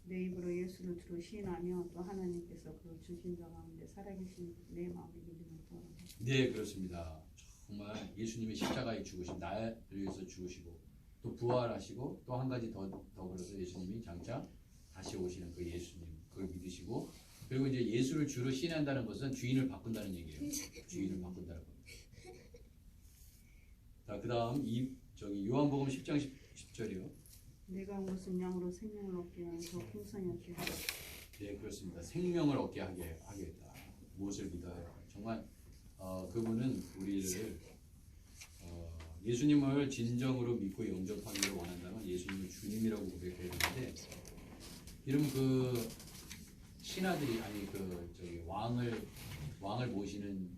입으로 예수를 주로 시인하며 또 하나님께서 그 주신 자 가운데 살아계신 내 마음의 믿음을 구하라.
네, 그렇습니다. 정말 예수님의 십자가에 죽으신 나를 위해서 죽으시고 또 부활하시고 또 한 가지 더불어서 예수님이 장차 다시 오시는 그 예수님 그걸 믿으시고 그리고 이제 예수를 주로 시인한다는 것은 주인을 바꾼다는 얘기예요. 주인을 바꾼다는 겁니다. 자, 그다음 요한복음 10장 10절이요.
내가 온 것은 양으로 생명을 얻게 하여 더 풍성히 얻게 하라.
네, 그렇습니다. 생명을 얻게 하겠다. 무엇을 믿어야 정말 그분은 우리를 예수님을 진정으로 믿고 영접하기를 원한다면 예수님을 주님이라고 고백해야 되는데 이러면 그 신하들이 아니 왕을 모시는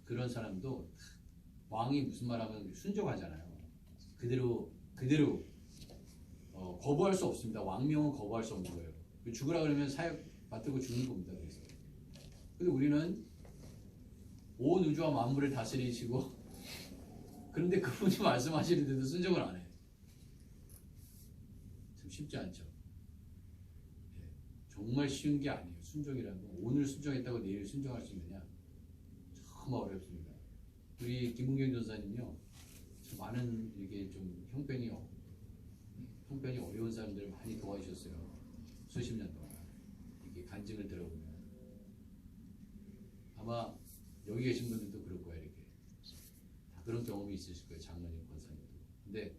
그런 사람도 왕이 무슨 말하면 순종하잖아요. 그대로 거부할 수 없습니다. 왕명은 거부할 수 없는 거예요. 죽으라 그러면 사역 받들고 죽는 겁니다. 그래서 근데 우리는 온 우주와 만물을 다스리시고 그런데 그분이 말씀하시는데도 순종을 안 해요. 참 쉽지 않죠. 네, 정말 쉬운 게 아니에요. 순종이라는 건 오늘 순종했다고 내일 순종할 수 있느냐 정말 어렵습니다. 우리 김은경 전사님요 참 많은 이게 좀 형편이 어려운 사람들을 많이 도와주셨어요. 수십 년 동안 이게 간증을 들어보면 아마 여기 계신 분들도 그럴 거예요. 이렇게 다 그런 경험이 있으실 거예요. 장로님, 권사님도. 근데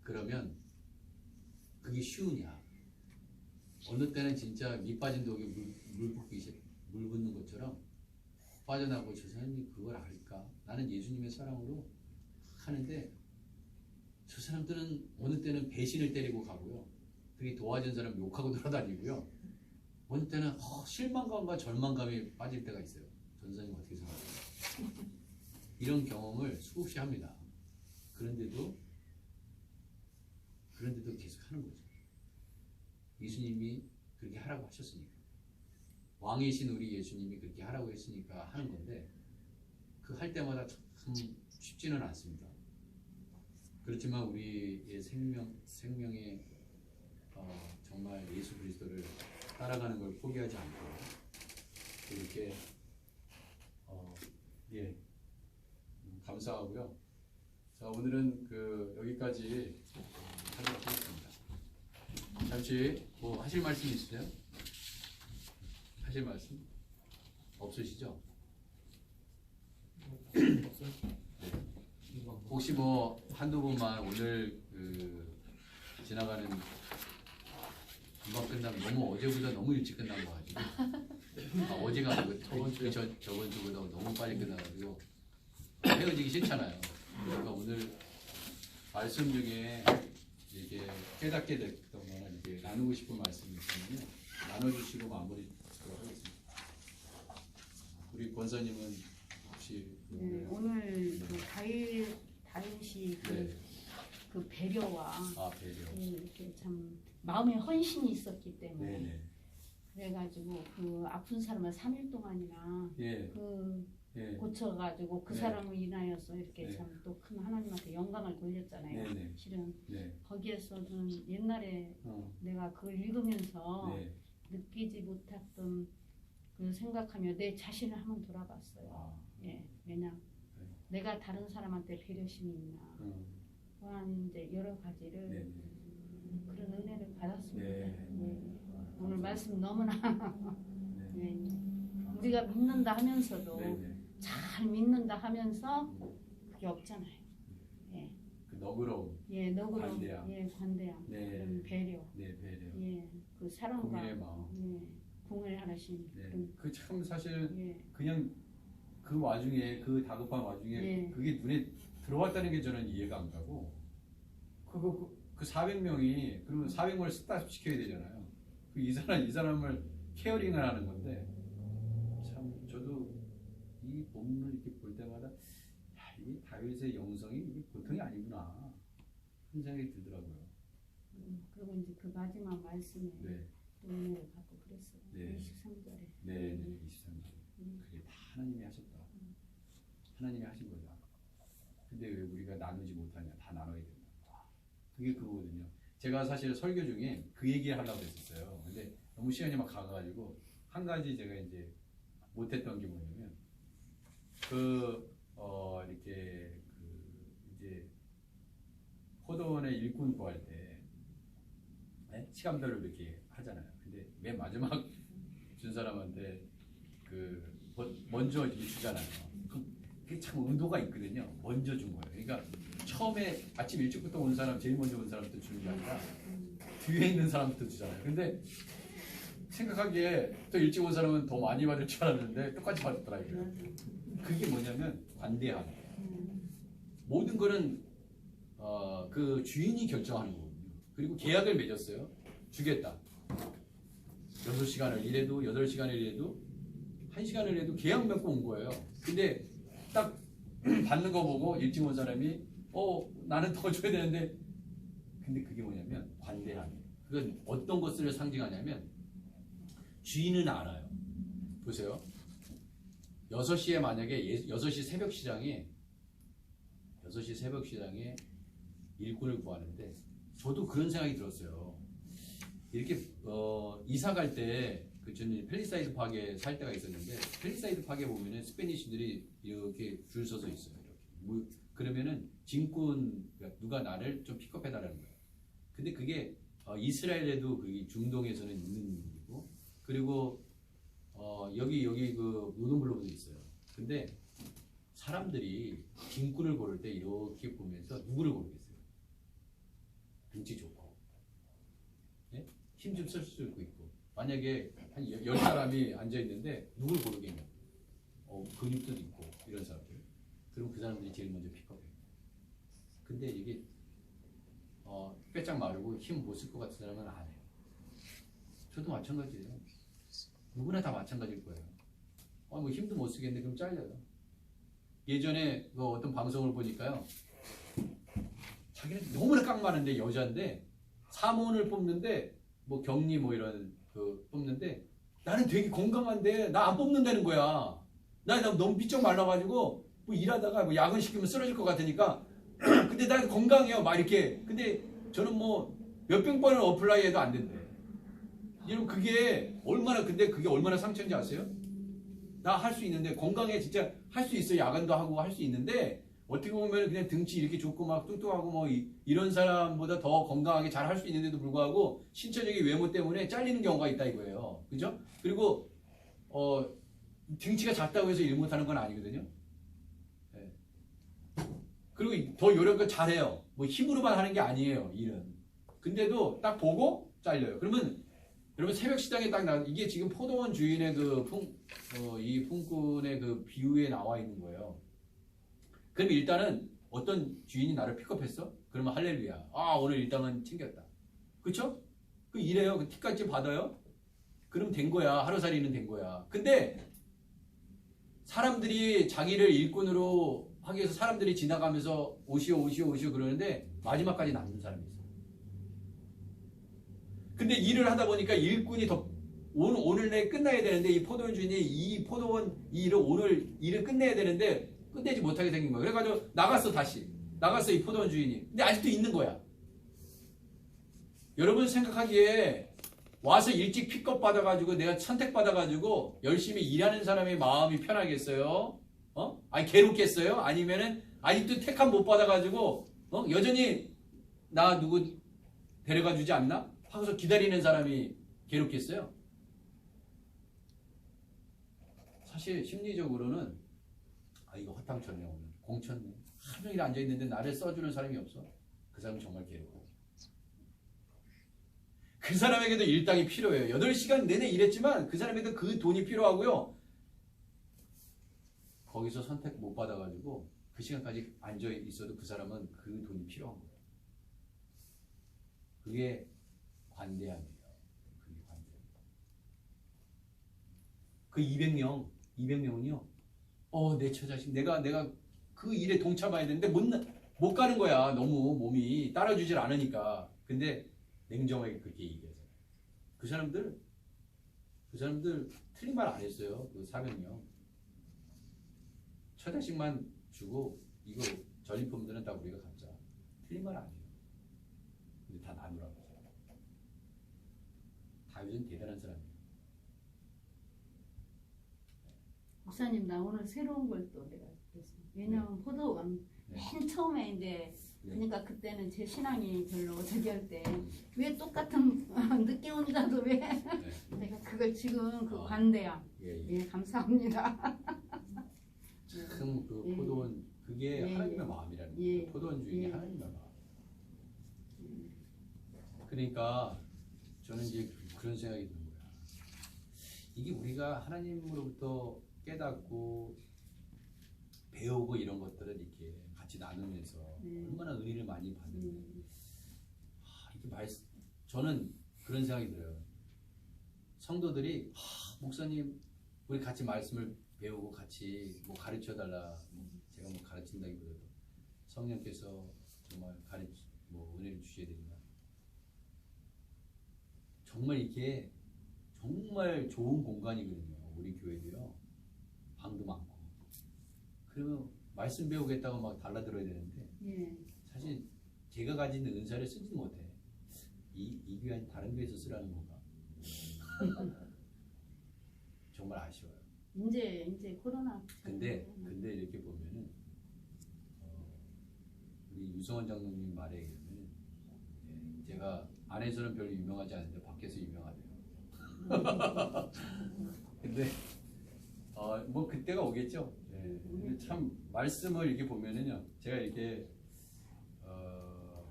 그러면 그게 쉬우냐? 어느 때는 진짜 밑 빠진 독에 물 붓는 것처럼 빠져나고 저 사람이 그걸 알까? 나는 예수님의 사랑으로 하는데 저 사람들은 어느 때는 배신을 때리고 가고요. 그게 도와준 사람 욕하고 돌아다니고요. 어느 때는 실망감과 절망감이 빠질 때가 있어요. 전사님 어떻게 생각하세요? 이런 경험을 수없이 합니다. 그런데도 계속 하는 거죠. 예수님이 그렇게 하라고 하셨으니까. 왕이신 우리 예수님이 그렇게 하라고 했으니까 하는 건데 그 할 때마다 참 쉽지는 않습니다. 그렇지만 우리의 생명의 정말 예수 그리스도를 따라가는 걸 포기하지 않고 이렇게 감사하고요. 자, 오늘은 여기까지 하도록 하겠습니다. 잠시 뭐 하실 말씀 있으세요? 하실 말씀 없으시죠? 혹시 뭐 한두 분만 오늘 지나가는 금방 끝나면 너무 어제보다 너무 일찍 끝난 거 가지고 어제가 아니고 저번 주보다 너무 빨리 끝나가지고 헤어지기 싫잖아요. 그러니까 오늘 말씀 중에 이렇게 깨닫게 됐던 거나 이렇게 나누고 싶은 말씀이 있으면 나눠주시고 마무리하도록 하겠습니다. 우리 권사님은 혹시
오늘 그 다윗이 그 배려와
배려.
이렇게 참 마음의 헌신이 있었기 때문에
네네.
그래가지고 그 아픈 사람을 3일 동안이나 고쳐가지고 그 사람을 인하여서 이렇게 참 또 큰 하나님한테 영광을 돌렸잖아요.
네네.
실은
네.
거기에서는 옛날에 내가 그걸 읽으면서 느끼지 못했던 그 생각하며 내 자신을 한번 돌아봤어요. 왜냐 내가 다른 사람한테 배려심이 있나 또한 이제 여러 가지를 그런 은혜를 받았습니다. 오늘 말씀 너무나 우리가 믿는다 하면서도 잘 믿는다 하면서 그게 없잖아요.
그 너그러움,
너그러움,
관대함,
관대함, 그런 배려,
배려,
그 사랑과
공의의 마음,
공헌하신 그런
그 참 사실 그냥 그 와중에 그 다급한 와중에 그게 눈에 들어왔다는 게 저는 이해가 안 가고 그 400명이 그러면 400명을 스탑시켜야 되잖아요. 이 사람을 케어링을 하는 건데 참 저도 이 본문을 이렇게 볼 때마다 이 다윗의 영성이 이게 보통이 아니구나 하는 생각이 들더라고요.
그리고 이제 그 마지막 말씀에
네.
또 은혜를 받고 그랬어요.
네.
23절에.
네, 네, 23절. 그게 다 하나님이 하셨다. 하나님이 하신 거죠. 근데 왜 우리가 나누지 못하냐? 다 나눠야 된다. 그게 그거거든요. 제가 사실 설교 중에 그 얘기를 하려고 했었어요. 근데 너무 시간이 막 가가지고 한 가지 제가 이제 못했던 게 뭐냐면 이렇게 이제 포도원의 일꾼 구할 때 네? 시간별로 이렇게 하잖아요. 근데 맨 마지막 준 사람한테 먼저 이렇게 주잖아요. 그게 참 의도가 있거든요. 먼저 준 거예요. 그러니까 처음에 아침 일찍부터 온 사람, 제일 먼저 온 사람부터 주는 게 아니라 뒤에 있는 사람부터 주잖아요. 근데 생각하기에 또 일찍 온 사람은 더 많이 받을 줄 알았는데 똑같이 받았더라고요. 그게 뭐냐면 관대함이에요. 모든 거는 그 주인이 결정하는 거거든요. 그리고 계약을 맺었어요. 주겠다. 6시간을 일해도 8시간을 일해도 1시간을 일해도 계약 맺고 온 거예요. 근데 딱 받는 거 보고 일찍 온 사람이 나는 더 줘야 되는데 근데 그게 뭐냐면 관대함이에요. 그건 어떤 것을 상징하냐면 주인은 알아요. 보세요. 6시에 만약에 6시 새벽 시장에 일꾼을 구하는데 저도 그런 생각이 들었어요. 이렇게 이사 갈 때 저는 펠리사이드 파크에 살 때가 있었는데 펠리사이드 파크에 보면은 스페니쉬들이 이렇게 줄 서서 있어요. 이렇게. 그러면은 짐꾼 누가 나를 좀 픽업해달라는 거예요. 근데 그게 이스라엘에도 그 중동에서는 있는 일이고 그리고 여기 그 노동블록도 있어요. 근데 사람들이 짐꾼을 고를 때 이렇게 보면서 누구를 고르겠어요? 등치 좋고 네? 힘 좀 쓸 수 있고 만약에 한 10사람이 앉아있는데 누굴 고르겠냐? 근육도 있고 이런 사람들 그럼 그 사람들이 제일 먼저 픽업해요. 근데 이게 빼짝 마르고 힘 못 쓸 것 같은 사람은 안 해요. 저도 마찬가지예요. 누구나 다 마찬가지일 거예요. 뭐 힘도 못 쓰겠는데 그럼 잘려요. 예전에 그 어떤 방송을 보니까요. 자기는 너무나 깡마는데 여자인데 사모를 뽑는데 뭐 격리 뭐 이런 뽑는데 나는 되게 건강한데 나 안 뽑는다는 거야. 나 너무 삐쩍 말라가지고 뭐 일하다가 뭐 야근 시키면 쓰러질 것 같으니까 근데 난 건강해요. 막 이렇게. 근데 저는 뭐 몇백 번을 어플라이 해도 안 된대. 여러분 그게 얼마나 상처인지 아세요? 나 할 수 있는데 건강에 진짜 할 수 있어. 야근도 하고 할 수 있는데 어떻게 보면 그냥 등치 이렇게 좋고 막 뚱뚱하고 뭐 이런 사람보다 더 건강하게 잘 할 수 있는데도 불구하고 신체적인 외모 때문에 잘리는 경우가 있다 이거예요. 그죠? 그리고 등치가 작다고 해서 일 못하는 건 아니거든요. 네. 그리고 더 요령을 잘해요. 뭐 힘으로만 하는 게 아니에요. 일은. 근데도 딱 보고 잘려요. 그러면 여러분 새벽 시장에 딱 이게 지금 포도원 주인의 이 품꾼의 그 비유에 나와 있는 거예요. 그럼 일단은 어떤 주인이 나를 픽업했어? 그러면 할렐루야. 오늘 일당은 챙겼다. 그쵸? 그 일해요. 그 팁까지 받아요. 그럼 된 거야. 하루살이는 된 거야. 근데 사람들이 자기를 일꾼으로 하기 위해서 사람들이 지나가면서 오시오 그러는데 마지막까지 남는 사람이 있어요. 근데 일을 하다 보니까 일꾼이 오늘 내에 끝나야 되는데 이 포도원 주인이 이 포도원 오늘 일을 끝내야 되는데 끝내지 못하게 생긴 거야. 그래가지고 나갔어 이 포도원 주인이. 근데 아직도 있는 거야. 여러분 생각하기에 와서 일찍 픽업 받아가지고 내가 선택받아가지고 열심히 일하는 사람의 마음이 편하겠어요? 아니 괴롭겠어요? 아니면은 아직도 택함 못 받아가지고 여전히 나 누구 데려가 주지 않나? 하고서 기다리는 사람이 괴롭겠어요? 사실 심리적으로는 이거 허탕쳤네 오늘 공쳤네 하루 종일 앉아있는데 나를 써주는 사람이 없어. 그 사람은 정말 괴로워. 그 사람에게도 일당이 필요해요. 8시간 내내 일했지만 그 사람에게도 그 돈이 필요하고요. 거기서 선택 못 받아가지고 그 시간까지 앉아있어도 그 사람은 그 돈이 필요한 거예요. 그게 관대함이에요. 그게 관대함이에요. 그 200명은요. 내 처자식 내가 그 일에 동참해야 되는데 못 가는 거야. 너무 몸이 따라주질 않으니까. 근데 냉정하게 그렇게 얘기하잖아요. 그 사람들 틀린 말 안 했어요. 그 400명. 처자식만 주고 이거 전리품들은 다 우리가 갖자. 틀린 말 아니에요. 근데 다 나누라고. 다윗은 대단한 사람이에요.
목사님 나 오늘 새로운 걸 또 내가 됐어요. 왜냐면 포도원
네.
맨 처음에 이제
네.
그러니까 그때는 제 신앙이 별로 저기 할 때 왜 똑같은 늦게 온다도 왜
네.
내가 그걸 지금 그
아.
관대함
예, 예.
예 감사합니다.
참 그
예.
포도원 그게
예,
하나님의
예.
마음이라는
예.
거예요. 포도원 주인이
예.
하나님의 마음. 그러니까 저는 이제 그런 생각이 드는 거야. 이게 우리가 하나님으로부터 깨닫고 배우고 이런 것들을 이렇게 같이 나누면서 얼마나 은혜를 많이 받는데 이게 저는 그런 생각이 들어요. 성도들이 목사님 우리 같이 말씀을 배우고 같이 뭐 가르쳐 달라. 제가 뭐 가르친다기보다도 성령께서 정말 뭐 은혜를 주셔야 된다. 정말 이게 정말 좋은 공간이거든요. 우리 교회도요. 방도 많고. 그러면 말씀 배우겠다고 막 달라들어야 되는데
예.
사실 제가 가진 은사를 쓰지도 못해. 이 교회 다른 교회에서 쓰라는 건가? 정말 아쉬워요.
이제 코로나
근데 이렇게 보면은 우리 유성원 장로님 말에 의하면 제가 안에서는 별로 유명하지 않은데 밖에서 유명하대요. 근데 뭐 그때가 오겠죠. 근데 참 말씀을 이렇게 보면은요, 제가 이렇게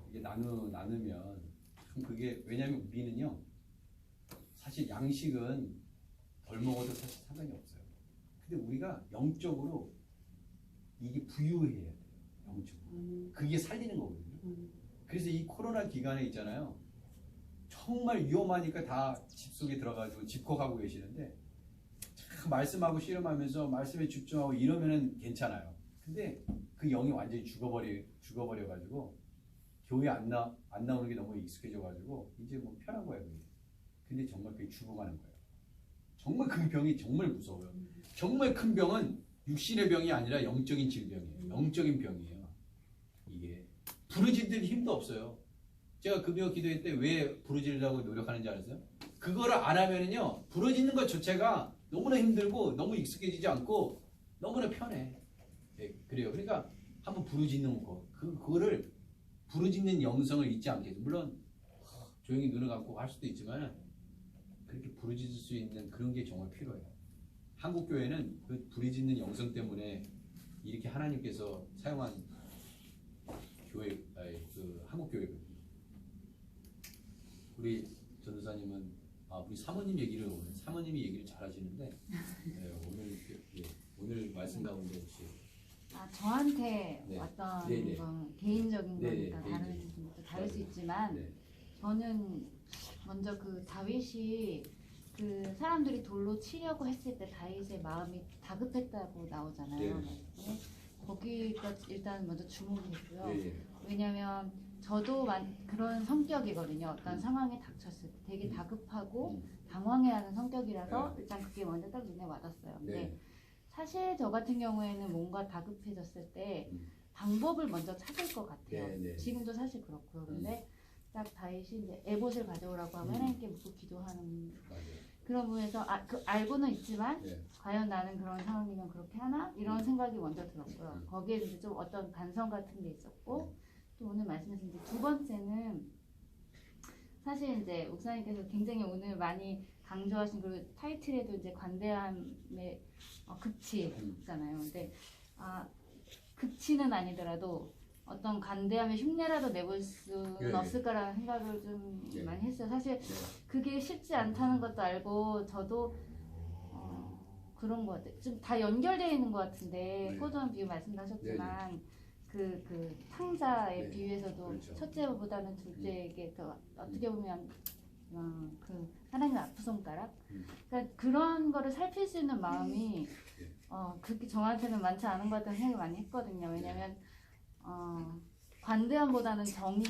이게 나누면 참 그게 왜냐하면 우리는요 사실 양식은 덜 먹어도 사실 상관이 없어요. 근데 우리가 영적으로 이게 부유해야 돼요. 영적으로. 그게 살리는 거거든요. 그래서 이 코로나 기간에 있잖아요. 정말 위험하니까 다 집 속에 들어가지고 집콕하고 계시는데 참 말씀하고 씨름하면서 말씀에 집중하고 이러면은 괜찮아요. 근데 그 영이 완전히 죽어버려가지고 교회 안 나오는 게 너무 익숙해져가지고 이제 뭐 편한 거예요. 그게. 근데 정말 그게 죽어가는 거예요. 정말 그 병이 정말 무서워요. 정말 큰 병은 육신의 병이 아니라 영적인 질병이에요. 영적인 병이에요. 이게 부르짖을 힘도 없어요. 제가 금요 기도회 때 왜 부르짖으려고 노력하는지 알았어요? 그거를 안 하면은요 부르짖는 것 자체가 너무나 힘들고 너무 익숙해지지 않고 너무나 편해. 네, 그래요. 그러니까 한번 부르짖는 거, 그거를 부르짖는 영성을 잊지 않게 해서 물론 조용히 눈을 감고 할 수도 있지만 그렇게 부르짖을 수 있는 그런 게 정말 필요해요. 한국 교회는 그 부르짖는 영성 때문에 이렇게 하나님께서 사용한 교회, 그 한국 교회거든요. 우리 전도사님은 우리 사모님 얘기를 사모님이 얘기를 잘하시는데 오늘 말씀 가운데 혹시
저한테
네.
어떤
네네.
건 개인적인
네네.
거니까
개인적인.
다를 수 있지만
네.
저는 먼저 그 다윗이 그 사람들이 돌로 치려고 했을 때 다윗의 마음이 다급했다고 나오잖아요.
네.
거기가 일단 먼저 주목했고요.
네.
왜냐면 저도 그런 성격이거든요. 어떤 상황에 닥쳤을 때 되게 다급하고 당황해하는 성격이라서
네.
일단 그게 먼저 딱 눈에 와닿았어요. 근데
네.
사실 저 같은 경우에는 뭔가 다급해졌을 때 방법을 먼저 찾을 것 같아요.
네, 네.
지금도 사실 그렇고요. 근데 딱 다윗이 이제 에봇을 가져오라고 하면 하나님께 묻고 기도하는
맞아요.
그런 부분에서 알고는 있지만
네.
과연 나는 그런 상황이면 그렇게 하나? 이런 생각이 먼저 들었고요. 거기에 이제 좀 어떤 반성 같은 게 있었고 또 오늘 말씀하신 이제 두 번째는 사실 이제 목사님께서 굉장히 오늘 많이 강조하신 그 타이틀에도 이제 관대함의 극치잖아요. 근데 극치는 아니더라도 어떤 관대함의 흉내라도 내볼 수는
네.
없을까라는 생각을 좀
네.
많이 했어요. 사실 그게 쉽지 않다는 것도 알고 저도 그런 것 같아요. 좀 다 연결되어 있는 것 같은데
네.
포도원 비유 말씀하셨지만 그 탕자의
네.
비유에서도
그렇죠.
첫째보다는 둘째에게 더 어떻게 보면 그 하나님의 아프 손가락 그러니까 그런 거를 살필 수 있는 마음이 그렇게 저한테는 많지 않은 것 같다는 생각을 많이 했거든요. 왜냐면 관대함보다는 정의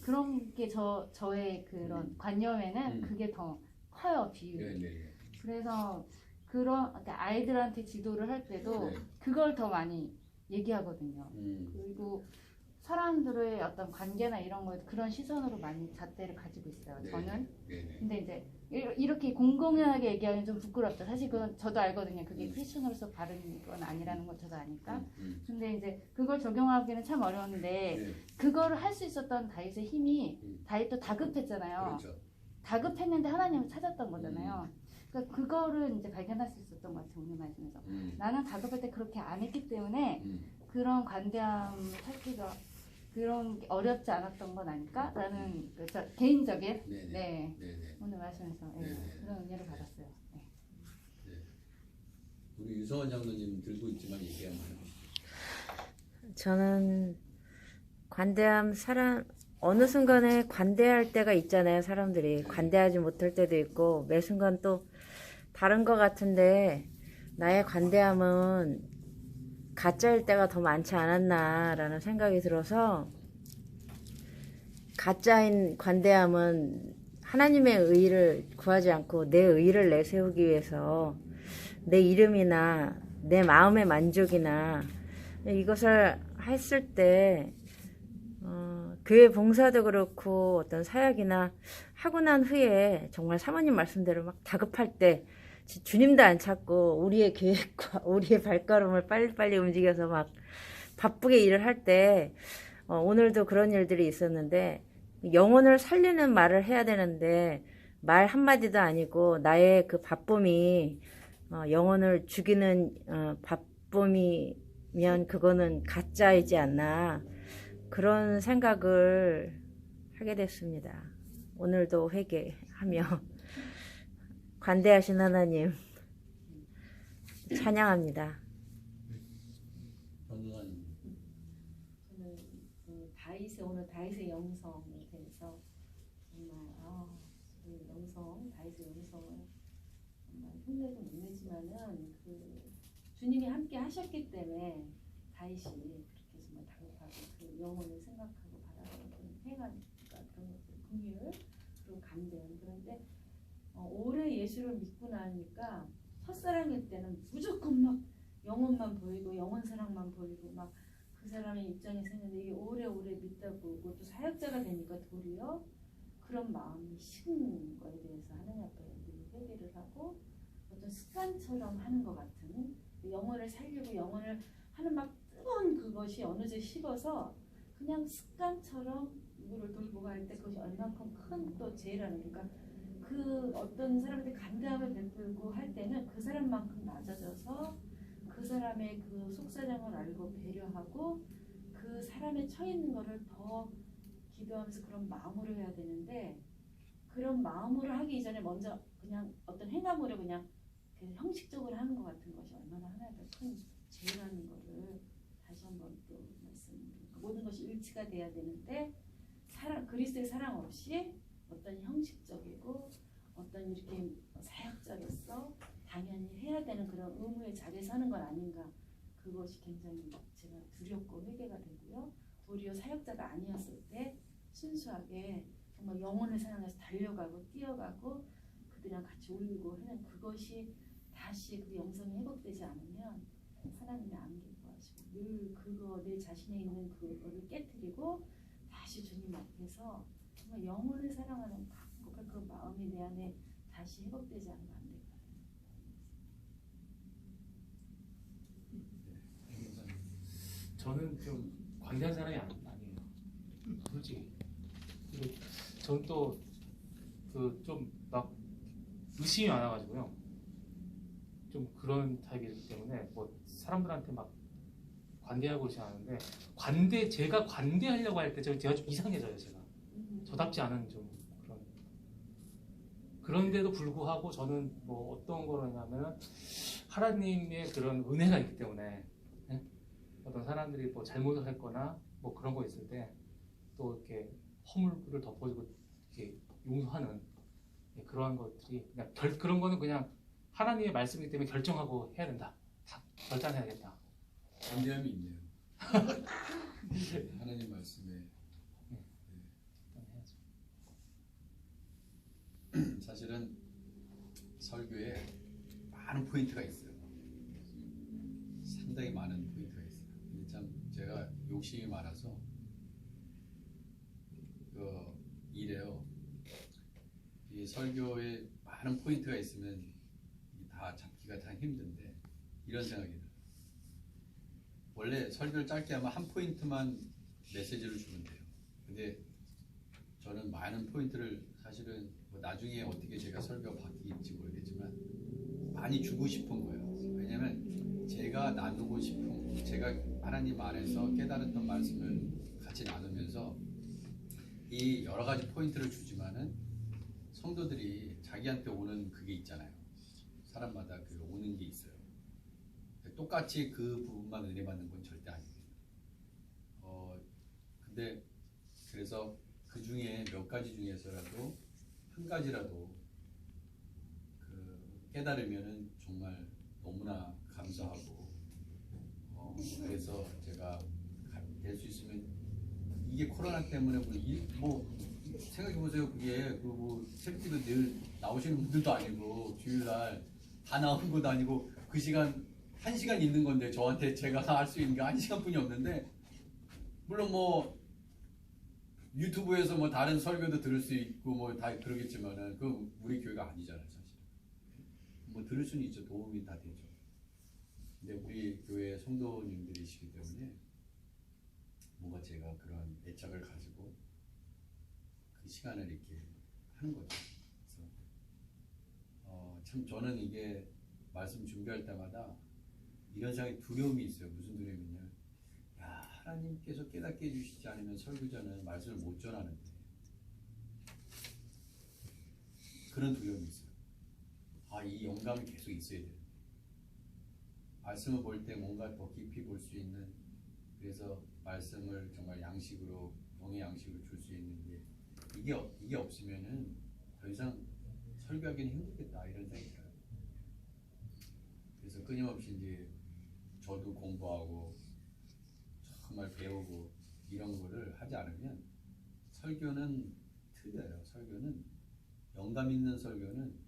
그런 게 저의 그런 관념에는 그게 더 커요 비율이.
네네.
그래서 그러니까 아이들한테 지도를 할 때도
네.
그걸 더 많이 얘기하거든요. 그리고 사람들의 어떤 관계나 이런 거에 그런 시선으로 많이 잣대를 가지고 있어요.
네.
저는.
네네.
근데 이제 이렇게 공공연하게 얘기하면 좀 부끄럽죠. 사실 그건 저도 알거든요. 그게 크리스천으로서 바른 건 아니라는 걸 저도 아니까. 근데 이제 그걸 적용하기는 참 어려운데
네.
그거를 할 수 있었던 다윗의 힘이 다윗도 다급했잖아요.
그렇죠.
다급했는데 하나님을 찾았던 거잖아요. 그러니까 그거를 이제 발견할 수 있었던 것 같아요. 오늘 말씀에서. 나는 다급할 때 그렇게 안 했기 때문에 그런 관대함을 찾기가 그런 게 어렵지 않았던 건 아닐까? 라는 개인적인
네네.
네.
네네.
오늘 말씀에서 네.
네네.
그런 은혜를 받았어요. 네.
네. 우리 유성원 장로님 들고 있지만 얘기 한번 해보시죠.
저는 관대함 어느 순간에 관대할 때가 있잖아요. 사람들이 관대하지 못할 때도 있고 매 순간 또 다른 것 같은데 나의 관대함은 가짜일 때가 더 많지 않았나 라는 생각이 들어서 가짜인 관대함은 하나님의 의의를 구하지 않고 내 의의를 내세우기 위해서 내 이름이나 내 마음의 만족이나 이것을 했을 때 교회 봉사도 그렇고 어떤 사역이나 하고 난 후에 정말 사모님 말씀대로 막 다급할 때 주님도 안 찾고 우리의 계획과 우리의 발걸음을 빨리빨리 움직여서 막 바쁘게 일을 할 때 오늘도 그런 일들이 있었는데 영혼을 살리는 말을 해야 되는데 말 한마디도 아니고 나의 그 바쁨이 영혼을 죽이는 바쁨이면 그거는 가짜이지 않나 그런 생각을 하게 됐습니다. 오늘도 회개하며 관대하신 하나님 찬양합니다.
전도사님.
저는 오늘 다윗의 영성에 대해서 정말 그 영성 다윗의 영성을 정말 흉내도 못 내지만은 그 주님이 함께 하셨기 때문에 다윗이 그렇게 정말 다급하고 그 영혼을 생각하고 바라보는 행하니까 그런 것들 긍휼 그리고 감대함. 그런데 오래 예수를 믿고 나니까 첫사랑일 때는 무조건 막 영혼만 보이고 영혼 사랑만 보이고 막 그 사람의 입장에서 했는데 이게 오래오래 믿다 보고 또 사역자가 되니까 도리어 그런 마음이 식는 거에 대해서 하나님 앞에 늘 회개를 하고 어떤 습관처럼 하는 것 같은 영혼을 살리고 영혼을 하는 막 뜨거운 그것이 어느새 식어서 그냥 습관처럼 누구를 돌보고 할 때 그것이 얼마큼 큰 또 죄라는 그러니까 그 어떤 사람들이 감대함을 베풀고 할 때는 그 사람만큼 낮아져서 그 사람의 그 속사정을 알고 배려하고 그 사람에 처해 있는 거를 더 기도하면서 그런 마음으로 해야 되는데 그런 마음으로 하기 이전에 먼저 그냥 어떤 행함으로 그냥 형식적으로 하는 것 같은 것이 얼마나 하나의 큰 죄라는 거를 다시 한번 또 말씀드립니다. 모든 것이 일치가 돼야 되는데 그리스도의 사랑 없이 어떤 형식적이고 어떤 이렇게 사역자로서 당연히 해야 되는 그런 의무의 자리에서 하는 건 아닌가 그것이 굉장히 제가 두렵고 회개가 되고요. 도리어 사역자가 아니었을 때 순수하게 정말 영혼을 사랑해서 달려가고 뛰어가고 그들이랑 같이 울고 하는 그것이 다시 그 영성이 회복되지 않으면 하나님이 안 기뻐하시고 늘 그거 내 자신에 있는 그거를 깨트리고 다시 주님 앞에서 정말 영혼을 사랑하는 강곡한 그 마음이 내 안에 다시 회복되지 않으면 안 될까.
저는 좀 관대한 사람이 아니에요. 솔직히. 전 또 그 좀 막 의심이 많아가지고요. 좀 그런 타입이기 때문에 뭐 사람들한테 막 관대하고 그러지 않은데 제가 관대하려고 할 때 제가 좀 이상해져요. 제가 저답지 않은 좀 그런데도 불구하고 저는 뭐 어떤 거냐면 하나님의 그런 은혜가 있기 때문에 어떤 사람들이 뭐 잘못을 했거나 뭐 그런 거 있을 때 또 이렇게 허물을 덮어주고 이렇게 용서하는 그러한 것들이 그냥 그런 거는 그냥 하나님의 말씀이기 때문에 결정하고 해야 된다. 다 결단해야겠다.
관대함이 있네요. 하나님 말씀에
일단 해야죠.
사실은 설교에 많은 포인트가 있어요. 상당히 많은 포인트가 있어요. 근데 참 제가 욕심이 많아서 이래요. 이 설교에 많은 포인트가 있으면 다 잡기가 다 힘든데 이런 생각이 들어요. 원래 설교를 짧게 하면 한 포인트만 메시지를 주면 돼요. 근데 저는 많은 포인트를 사실은 뭐 나중에 어떻게 제가 설교가 바뀔지 모르겠지만 많이 주고 싶은 거예요. 왜냐면 제가 나누고 싶은, 제가 하나님 안에서 깨달았던 말씀을 같이 나누면서 이 여러 가지 포인트를 주지만은 성도들이 자기한테 오는 그게 있잖아요. 사람마다 그 오는 게 있어요. 똑같이 그 부분만 은혜 받는 건 절대 아니거든요. 근데 그래서 그 중에 몇 가지 중에서라도 한 가지라도 그 깨달으면은 정말 너무나 감사하고 그래서 제가 될 수 있으면 이게 코로나 때문에 뭐 생각해 보세요. 그게 뭐 새벽기도 늘 나오시는 분들도 아니고 주일날 다 나오는 것도 아니고 그 시간 1시간 있는 건데 저한테 제가 할 수 있는 게 1시간뿐이 없는데 물론 뭐 유튜브에서 뭐 다른 설교도 들을 수 있고 뭐 다 그러겠지만은 그 우리 교회가 아니잖아요. 사실 뭐 들을 수는 있죠. 도움이 다 되죠. 근데 우리 교회 성도님들이시기 때문에 뭔가 제가 그런 애착을 가지고 그 시간을 이렇게 하는 거죠. 그래서 참 저는 이게 말씀 준비할 때마다 이런 생각이 두려움이 있어요. 무슨 두려움이냐? 야, 하나님께서 깨닫게 해주시지 않으면 설교자는 말씀을 못 전하는데 그런 두려움이 있어요. 이 영감이 계속 있어야 돼요. 말씀을 볼 때 뭔가 더 깊이 볼 수 있는, 그래서 말씀을 정말 양식으로, 영의 양식으로 줄 수 있는 게 이게 없으면은 더 이상 설교하기는 힘들겠다 이런 생각이 들어요. 그래서 끊임없이 이제 저도 공부하고 정말 배우고 이런 거를 하지 않으면 설교는 틀려요. 설교는 영감 있는 설교는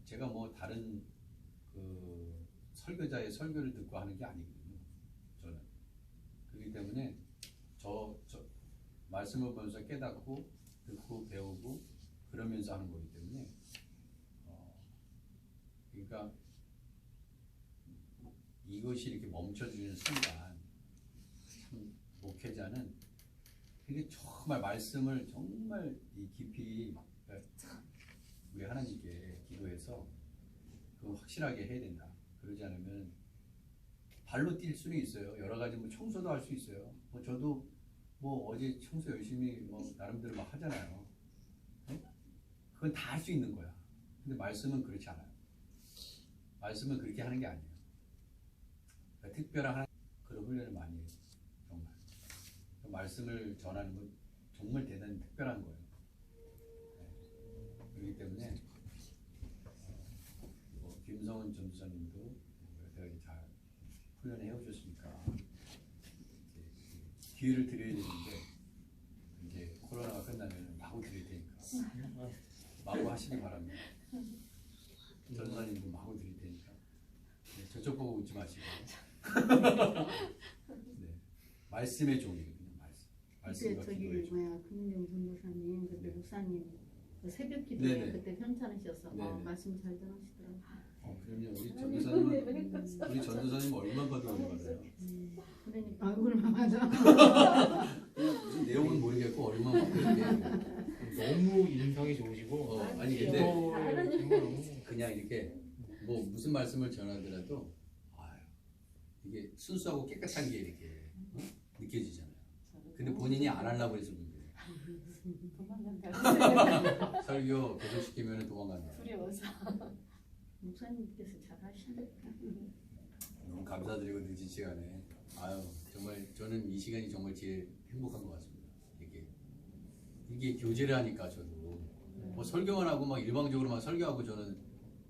제가 뭐 다른 그 설교자의 설교를 듣고 하는 게 아니거든요. 저는 그렇기 때문에 저 말씀을 보면서 깨닫고 듣고 배우고 그러면서 하는 거기 때문에 그러니까 이것이 이렇게 멈춰주는 순간 참 목회자는 이게 정말 말씀을 정말 깊이 우리 하나님께 기도해서 그 확실하게 해야 된다. 그러지 않으면 발로 뛸 수는 있어요. 여러 가지 뭐 청소도 할 수 있어요. 뭐 저도 뭐 어제 청소 열심히 뭐 나름대로 막 하잖아요. 네? 그건 다 할 수 있는 거야. 근데 말씀은 그렇지 않아요. 말씀은 그렇게 하는 게 아니에요. 그러니까 특별한 그런 훈련을 많이 해요. 정말 그 말씀을 전하는 건 정말 대단히 특별한 거예요. 네. 그렇기 때문에 김성은 전도사님도 여태까지 잘 훈련해 오셨으니까 기회를 드려야 되는데 이제 코로나가 끝나면 마구 드릴 테니까 마구 하시기 바랍니다. 전도사님도 마구 드릴 테니까 저쪽 보고 웃지 마시고 네. 말씀의 종이거든요. 말씀과
그때
기도의 종.
금은정 전도사님 그때
네.
목사님 그 새벽 기도에
네네.
그때 편찮으셔서
네네.
말씀 잘 전하시더라고요.
그럼요. 우리 전도사님 얼마나 받아요?
그러니까 얼굴만 맞아.
무슨 내용은 모르겠고 얼마나 받아요.
너무 인상이 좋으시고
아니 근데
너무
그냥 이렇게 뭐 무슨 말씀을 전하더라도 이게 순수하고 깨끗한 게 이렇게 느껴지잖아요. 근데 본인이 안 하려고 해서 문제예요. 설교 계속 시키면 도망간다.
두려워서.
목사님께서 잘 하시니까.
너무 감사드리고 늦은 시간에 정말 저는 이 시간이 정말 제일 행복한 것 같습니다. 이게 교제를 하니까 저도 뭐 설교만 하고 막 일방적으로만 설교하고 저는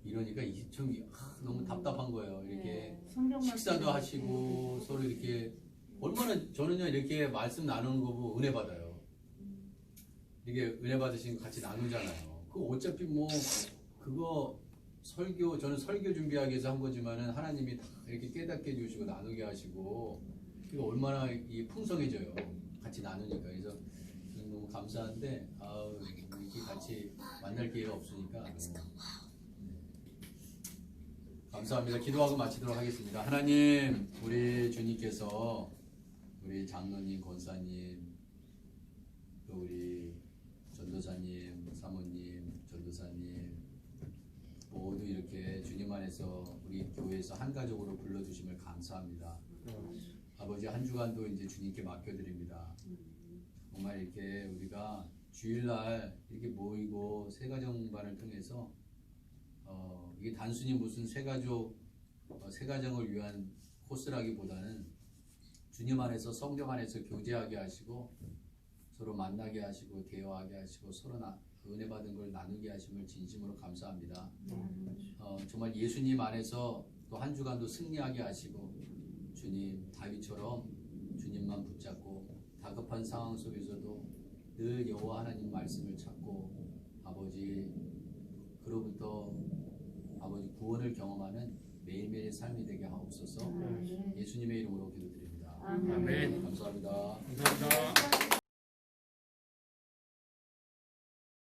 이러니까 좀 너무 답답한 거예요. 이렇게
성경만
식사도 하시고 서로 이렇게 얼마나 저는요 이렇게 말씀 나누는 거 보고 은혜 받아요. 이게 은혜 받으신 거 같이 나누잖아요. 그 어차피 뭐 그거 설교 저는 설교 준비하기 위해서 한 거지만은 하나님이 다 이렇게 깨닫게 해주시고 나누게 하시고 이거 얼마나 이 풍성해져요. 같이 나누니까. 그래서 저는 너무 감사한데 이렇게 같이 만날 기회가 없으니까 너무 감사합니다. 기도하고 마치도록 하겠습니다. 하나님, 우리 주님께서 우리 장로님, 권사님, 또 우리 전도사님, 사모님, 전도사님 모두 이렇게 주님 안에서 우리 교회에서 한 가족으로 불러주심을 감사합니다. 아버지 한 주간도 이제 주님께 맡겨드립니다. 정말 이렇게 우리가 주일날 이렇게 모이고 새가정반을 통해서 이게 단순히 무슨 새가정을 위한 코스라기보다는 주님 안에서 성령 안에서 교제하게 하시고 서로 만나게 하시고 대화하게 하시고 서로 은혜 받은 걸 나누게 하심을 진심으로 감사합니다. 정말 예수님 안에서 또 한 주간도 승리하게 하시고 주님 다윗처럼 주님만 붙잡고 다급한 상황 속에서도 늘 여호와 하나님 말씀을 찾고 아버지 그로부터 아버지 구원을 경험하는 매일매일의 삶이 되게 하옵소서. 예수님의 이름으로 기도드립니다.
아멘.
감사합니다.
감사합니다.